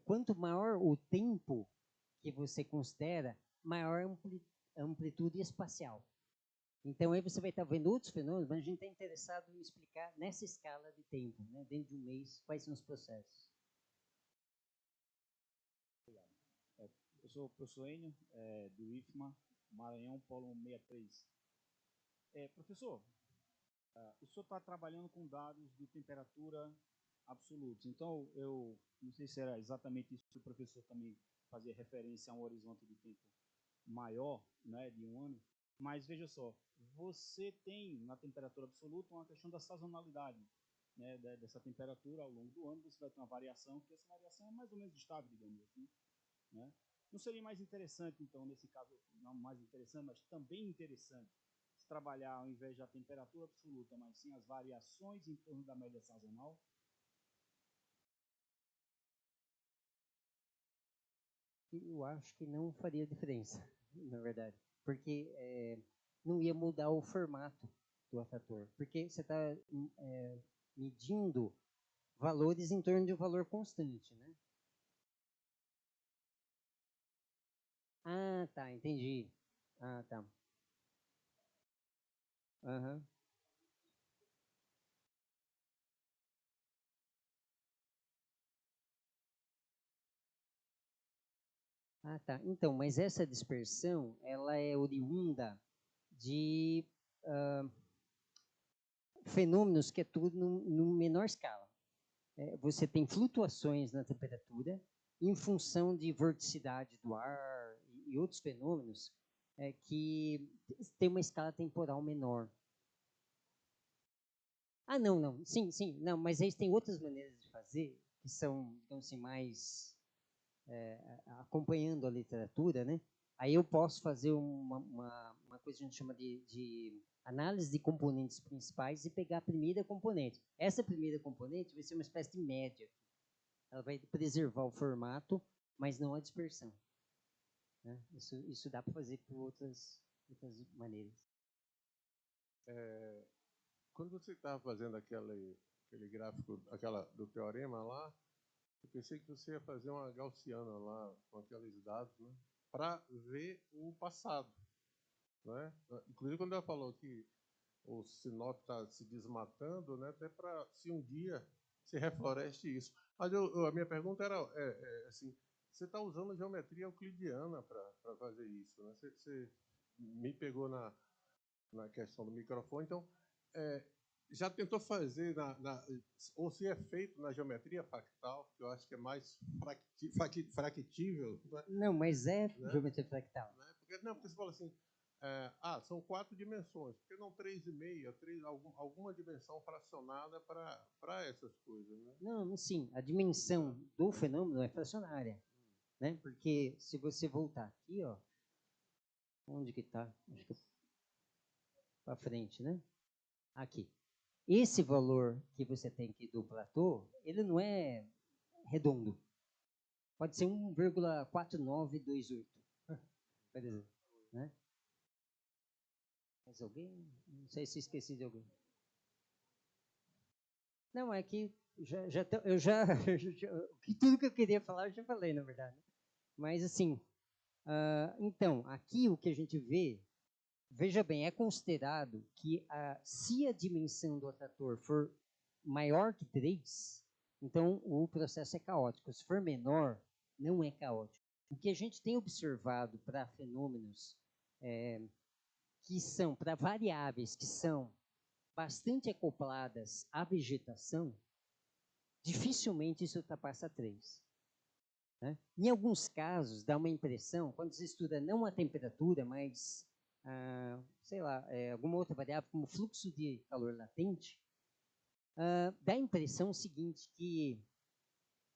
[SPEAKER 2] Quanto maior o tempo que você considera, maior a amplitude espacial. Então, aí você vai estar vendo outros fenômenos, mas a gente está interessado em explicar nessa escala de tempo, né, dentro de um mês, quais são os processos.
[SPEAKER 6] Eu sou o professor Enio, do IFMA, Maranhão, Polo 63. Professor, o senhor está trabalhando com dados de temperatura absolutos. Então, eu não sei se era exatamente isso que o professor também fazia referência a um horizonte de tempo maior, né, de um ano, mas veja só, você tem na temperatura absoluta uma questão da sazonalidade, né, dessa temperatura ao longo do ano, você vai ter uma variação, que essa variação é mais ou menos estável, digamos assim, né? Não seria mais interessante, então, nesse caso, não mais interessante, mas também interessante, se trabalhar ao invés da temperatura absoluta, mas sim as variações em torno da média sazonal?
[SPEAKER 2] Eu acho que não faria diferença, na verdade, porque não ia mudar o formato do atrator, porque você está medindo valores em torno de um valor constante, né? Ah, tá, entendi. Ah, tá. Aham. Ah, tá. Então, mas essa dispersão, ela é oriunda de fenômenos que atuam num menor escala. Você tem flutuações na temperatura em função de vorticidade do ar e outros fenômenos que tem uma escala temporal menor. Ah, não, não. Sim, sim. Não, mas aí tem outras maneiras de fazer que são, digamos assim, mais acompanhando a literatura, né? Aí eu posso fazer uma coisa que a gente chama de análise de componentes principais e pegar a primeira componente. Essa primeira componente vai ser uma espécie de média. Ela vai preservar o formato, mas não a dispersão. Né? Isso dá para fazer por outras maneiras.
[SPEAKER 7] Quando você estava fazendo aquele gráfico, aquela do teorema lá, eu pensei que você ia fazer uma gaussiana lá com aqueles dados, né, para ver o passado, né? Inclusive quando ela falou que o Sinop está se desmatando, né, até para se um dia se refloreste isso. Mas a minha pergunta era assim, você está usando geometria euclidiana para fazer isso, né? Você me pegou na questão do microfone, então já tentou fazer ou se é feito na geometria fractal, que eu acho que é mais fractível, né?
[SPEAKER 2] Não, mas é, né? Geometria fractal.
[SPEAKER 7] Né? Porque você fala assim, são 4 dimensões, por que não 3,5, alguma dimensão fracionada para essas coisas, né?
[SPEAKER 2] Não, sim, a dimensão do fenômeno é fracionária, né? Porque se você voltar aqui, ó, onde que está? Acho que para frente, né? Aqui. Esse valor que você tem aqui do platô, ele não é redondo. Pode ser 1,4928, por exemplo, né? Mais alguém? Não sei se esqueci de alguém. Não, é que tudo que eu queria falar eu já falei, na verdade. Mas assim, então, aqui o que a gente vê, veja bem, é considerado que se a dimensão do atrator for maior que 3, então o processo é caótico. Se for menor, não é caótico. O que a gente tem observado para fenômenos que são, para variáveis que são bastante acopladas à vegetação, dificilmente isso ultrapassa 3. Né? Em alguns casos, dá uma impressão, quando se estuda não a temperatura, mas, sei lá, alguma outra variável, como fluxo de calor latente, dá a impressão seguinte, que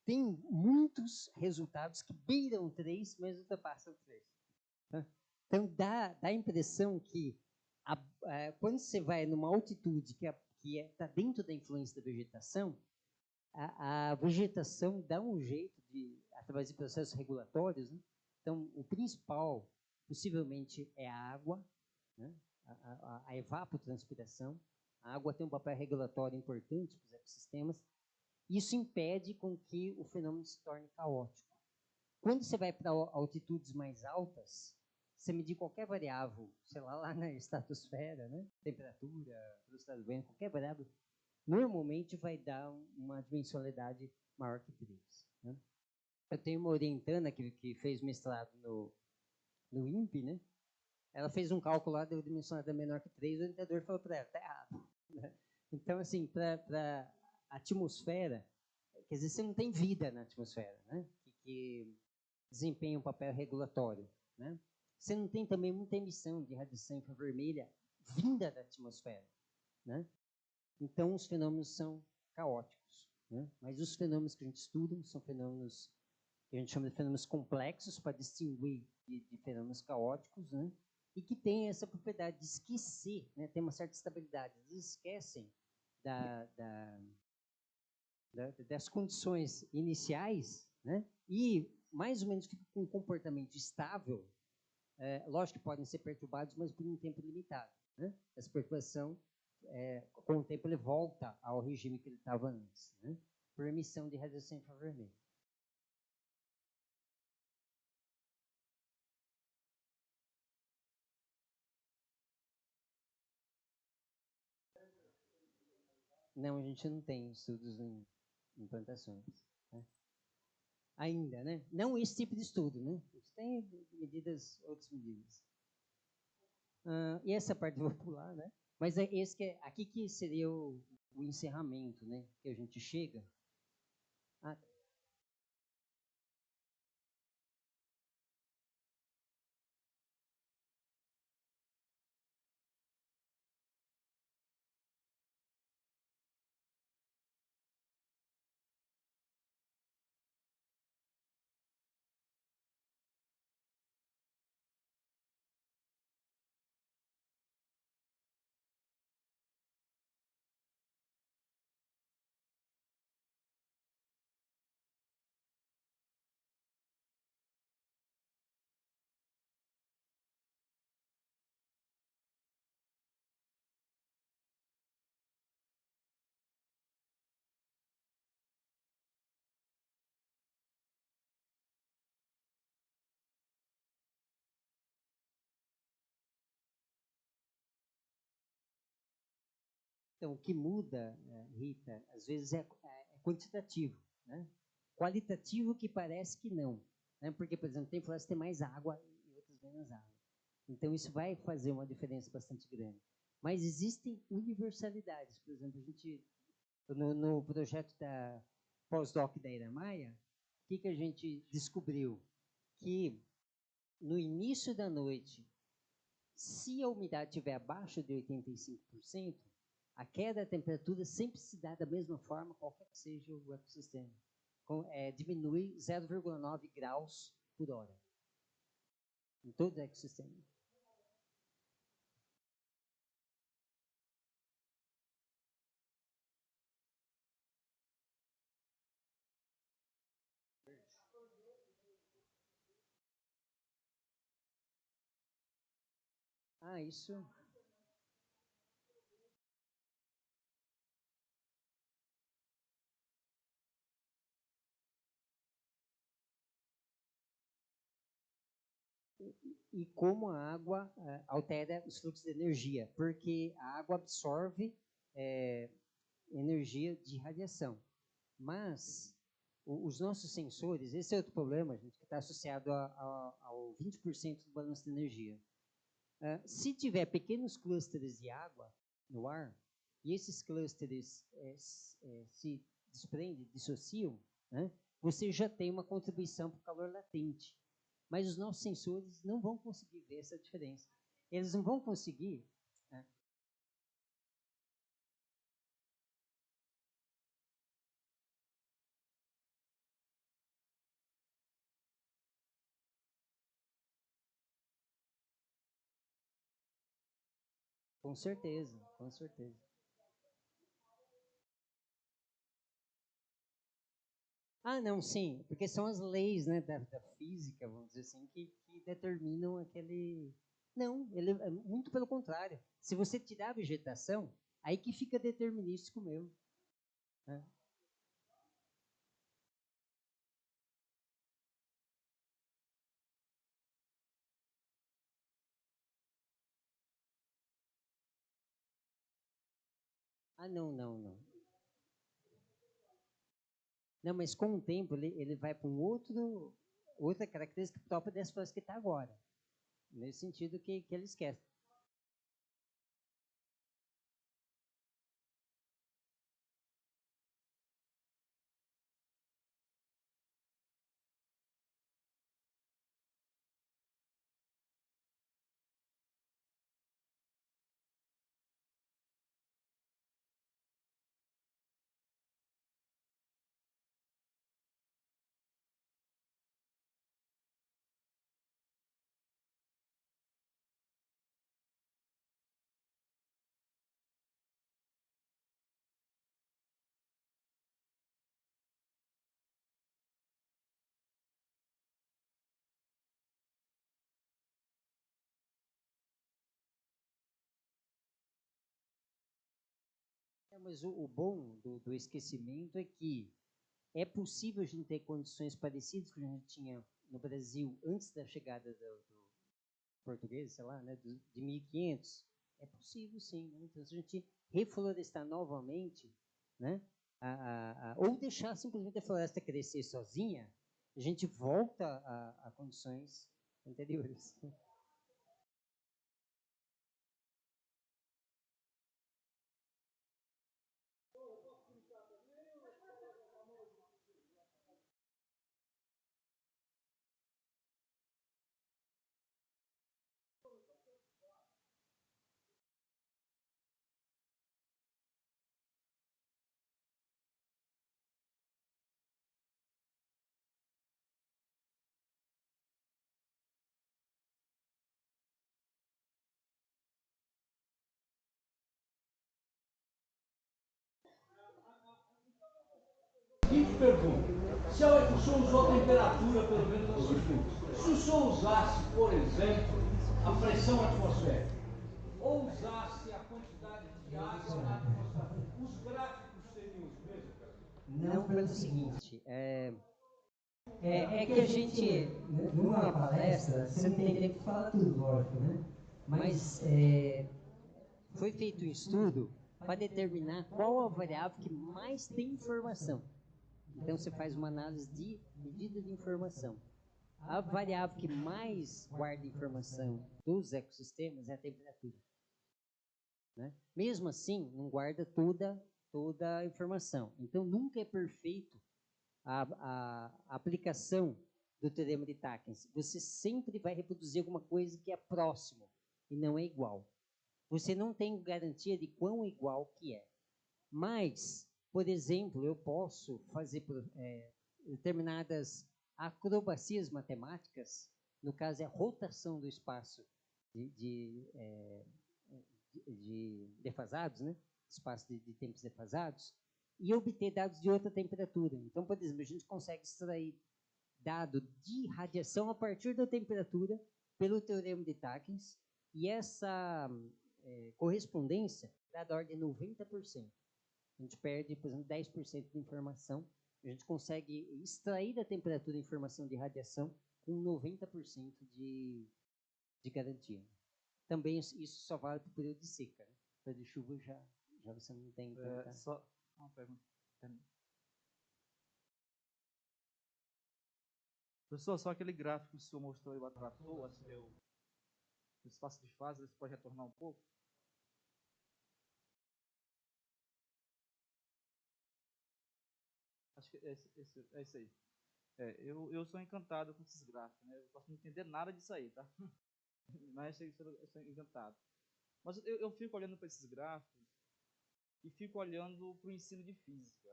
[SPEAKER 2] tem muitos resultados que beiram 3, mas ultrapassam 3. Né? Então, dá a impressão que quando você vai numa altitude que está dentro da influência da vegetação, a vegetação dá um jeito através de processos regulatórios, né? Então, o principal, possivelmente, é a água, né? a evapotranspiração. A água tem um papel regulatório importante para os ecossistemas. Isso impede com que o fenômeno se torne caótico. Quando você vai para altitudes mais altas, você medir qualquer variável, sei lá na estratosfera, né? Temperatura, velocidade do vento, qualquer variável, normalmente vai dar uma dimensionalidade maior que 3. Né? Eu tenho uma orientanda que fez mestrado no INPE, né? Ela fez um cálculo lá, deu dimensionalidade menor que 3, o orientador falou para ela, está errado. Né? Então, assim, para a atmosfera, quer dizer, você não tem vida na atmosfera, né? que desempenha um papel regulatório. Né? Você não tem também muita emissão de radiação infravermelha vinda da atmosfera, né? Então, os fenômenos são caóticos, né? Mas os fenômenos que a gente estuda são fenômenos que a gente chama de fenômenos complexos, para distinguir de fenômenos caóticos, né? E que têm essa propriedade de esquecer, né? Tem uma certa estabilidade. Eles esquecem das condições iniciais, né? E mais ou menos ficam com um comportamento estável. Lógico que podem ser perturbados, mas por um tempo limitado, né? Essa perturbação, com o tempo, ele volta ao regime que ele estava antes, né? Por emissão de radiação infravermelha. Não, a gente não tem estudos em plantações, né? Ainda, né? Não esse tipo de estudo, né? A gente tem outras medidas. E essa parte eu vou pular, né? Mas aqui que seria o encerramento, né? Que a gente chega. Então, o que muda, Rita, às vezes é quantitativo, né? Qualitativo que parece que não, né? Porque, por exemplo, tem florestas que tem mais água e outras menos água. Então, isso vai fazer uma diferença bastante grande. Mas existem universalidades. Por exemplo, a gente, no projeto da pós-doc da Iramaia, o que a gente descobriu? Que no início da noite, se a umidade estiver abaixo de 85%, a queda da temperatura sempre se dá da mesma forma, qualquer que seja o ecossistema. Diminui 0,9 graus por hora em todo o ecossistema. Isso. E como a água altera os fluxos de energia, porque a água absorve energia de radiação. Mas os nossos sensores, esse é outro problema, gente, que está associado ao 20% do balanço de energia. Se tiver pequenos clusters de água no ar, e esses clusters se desprendem, dissociam, né, você já tem uma contribuição para o calor latente. Mas os nossos sensores não vão conseguir ver essa diferença. Eles não vão conseguir... Com certeza, com certeza. Não, sim, porque são as leis, né, da física, vamos dizer assim, que determinam aquele... Não, ele é muito pelo contrário. Se você tirar a vegetação, aí que fica determinístico mesmo. Né? Não. Não, mas com o tempo ele vai para outra característica própria das florestas que está agora. Nesse sentido que ele esquece. Mas o bom do esquecimento é que é possível a gente ter condições parecidas que a gente tinha no Brasil antes da chegada do português, sei lá, né, de 1500. É possível, sim. Né? Então, se a gente reflorestar novamente, né, ou deixar simplesmente a floresta crescer sozinha, a gente volta a condições anteriores.
[SPEAKER 8] Seguinte pergunta: se o senhor usou a temperatura, pelo menos nos estudos, se o senhor usasse, por exemplo, a pressão atmosférica, ou usasse a quantidade de água na atmosfera, os gráficos seriam os mesmos?
[SPEAKER 2] Não, pelo seguinte, que a gente, numa palestra, você não tem tempo de falar tudo, lógico, né? Mas foi feito um estudo para determinar qual a variável que mais tem informação. Então, você faz uma análise de medida de informação. A variável que mais guarda informação dos ecossistemas é a temperatura. Né? Mesmo assim, não guarda toda a informação. Então, nunca é perfeito a aplicação do teorema de Takens. Você sempre vai reproduzir alguma coisa que é próximo e não é igual. Você não tem garantia de quão igual que é. Mas, por exemplo, eu posso fazer determinadas acrobacias matemáticas, no caso é a rotação do espaço de defasados, né? Espaço de tempos defasados, e obter dados de outra temperatura. Então, por exemplo, a gente consegue extrair dado de radiação a partir da temperatura pelo teorema de Takens, e essa correspondência dá da ordem de 90%. A gente perde, por exemplo, 10% de informação. A gente consegue extrair da temperatura a informação de radiação com 90% de garantia. Também isso só vale para o período de seca. Né? Para de chuva já você não tem tanta...
[SPEAKER 5] Só uma pergunta. Professor, só aquele gráfico que o senhor mostrou aí, o atrator, assim, o espaço de fase, você pode retornar um pouco? Acho que é isso aí. Eu sou encantado com esses gráficos, né? Eu não posso entender nada disso aí, tá? Mas eu sou encantado. Mas eu fico olhando para esses gráficos e fico olhando para o ensino de física.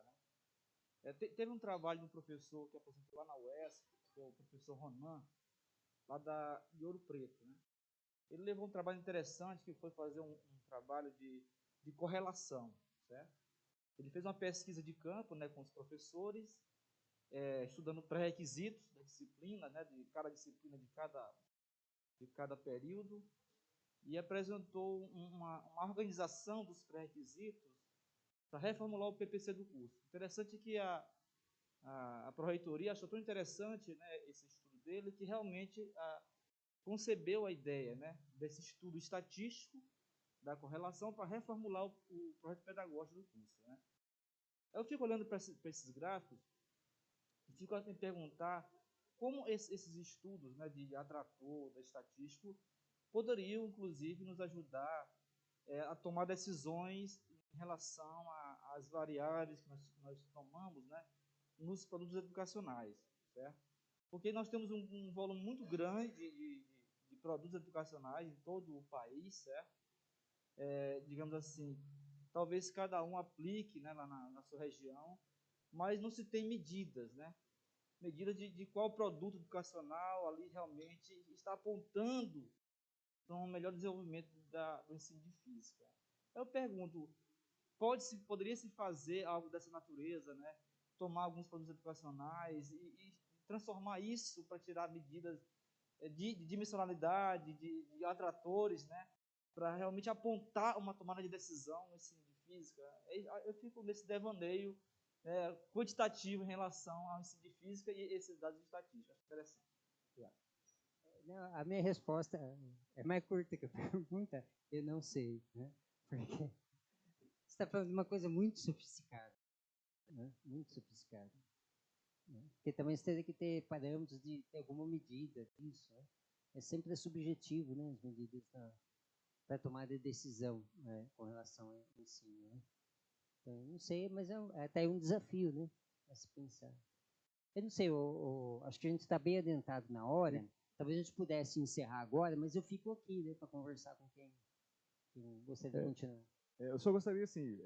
[SPEAKER 5] Né? Teve um trabalho de um professor que aposentou lá na UESP, que é o professor Ronan, lá de Ouro Preto. Né? Ele levou um trabalho interessante, que foi fazer um trabalho de correlação. Certo? Ele fez uma pesquisa de campo, né, com os professores, estudando pré-requisitos da disciplina, né, de cada disciplina de cada período, e apresentou uma organização dos pré-requisitos para reformular o PPC do curso. Interessante que a Pró-Reitoria achou tão interessante, né, esse estudo dele, que realmente concebeu a ideia, né, desse estudo estatístico da correlação para reformular o projeto pedagógico do curso. Né. Eu fico olhando para esses gráficos e fico a me perguntar como esses estudos, né, de atrator, da estatístico, poderiam, inclusive, nos ajudar a tomar decisões em relação às variáveis que nós tomamos, né, nos produtos educacionais, certo? Porque nós temos um volume muito grande de produtos educacionais em todo o país, certo? Digamos assim, talvez cada um aplique, né, lá na sua região, mas não se tem medidas, né? Medidas de qual produto educacional ali realmente está apontando para um melhor desenvolvimento do ensino de física. Eu pergunto, poderia se fazer algo dessa natureza, né? Tomar alguns produtos educacionais e transformar isso para tirar medidas de dimensionalidade, de atratores, né? para realmente apontar uma tomada de decisão no ensino de física. Eu fico nesse devaneio quantitativo em relação ao ensino de física e esses dados de estatística. Acho interessante. Obrigado.
[SPEAKER 2] Não, a minha resposta é mais curta que a pergunta, eu não sei, né? Porque você está falando de uma coisa muito sofisticada, né? Muito sofisticada. Né? Porque também você teria que ter parâmetros de ter alguma medida disso, né? É sempre subjetivo, né? As medidas para tomar de decisão, né? Com relação ao ensino, né? Então, não sei, mas é até um desafio, né? A se pensar. Eu não sei, acho que a gente está bem adiantado na hora. Talvez a gente pudesse encerrar agora, mas eu fico aqui, né, para conversar com quem gostaria de continuar.
[SPEAKER 1] Eu só gostaria, assim,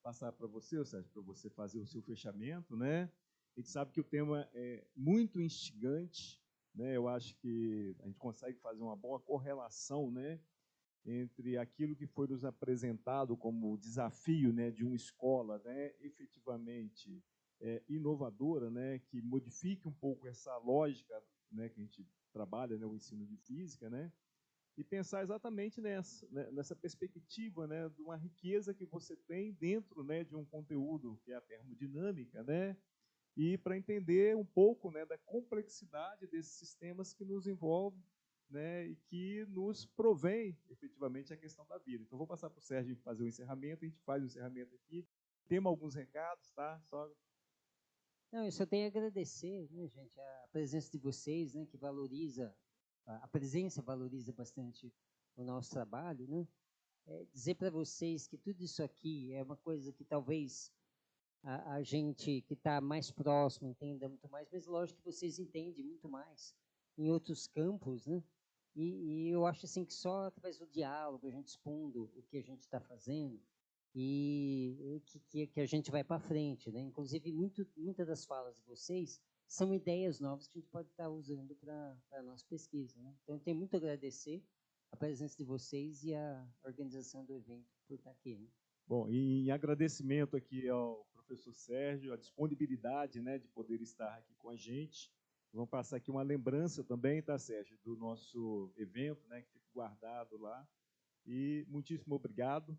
[SPEAKER 1] passar para você, Sérgio, para você fazer o seu fechamento, né? A gente sabe que o tema é muito instigante, né? Eu acho que a gente consegue fazer uma boa correlação, né, entre aquilo que foi nos apresentado como desafio, né, de uma escola, né, efetivamente inovadora, né, que modifique um pouco essa lógica, né, que a gente trabalha, né, o ensino de física, né, e pensar exatamente nessa perspectiva, né, de uma riqueza que você tem dentro, né, de um conteúdo que é a termodinâmica, né, e para entender um pouco, né, da complexidade desses sistemas que nos envolvem, né, e que nos provém efetivamente a questão da vida. Então, vou passar para o Sérgio fazer o encerramento, a gente faz o encerramento aqui. Temos alguns recados, tá?
[SPEAKER 2] Não, eu só tenho a agradecer, né, gente, a presença de vocês, né, que valoriza, a presença valoriza bastante o nosso trabalho, né? Dizer para vocês que tudo isso aqui é uma coisa que talvez a gente que está mais próximo entenda muito mais, mas lógico que vocês entendem muito mais em outros campos, né? E eu acho assim que só através do diálogo, a gente expondo o que a gente está fazendo e que a gente vai para frente, né? Inclusive, muitas das falas de vocês são ideias novas que a gente pode estar usando para a nossa pesquisa, né? Então, eu tenho muito a agradecer a presença de vocês e a organização do evento por estar aqui, né?
[SPEAKER 1] Bom, em agradecimento aqui ao professor Sérgio, a disponibilidade, né, de poder estar aqui com a gente. Vamos passar aqui uma lembrança também, tá, Sérgio, do nosso evento, né, que fica guardado lá. E muitíssimo obrigado.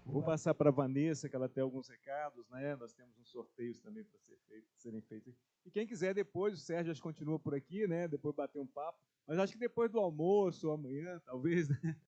[SPEAKER 1] Vou passar para a Vanessa, que ela tem alguns recados, né? Nós temos uns sorteios também para serem feitos. E quem quiser depois, o Sérgio continua por aqui, né? Depois bater um papo. Mas acho que depois do almoço, ou amanhã, talvez, né?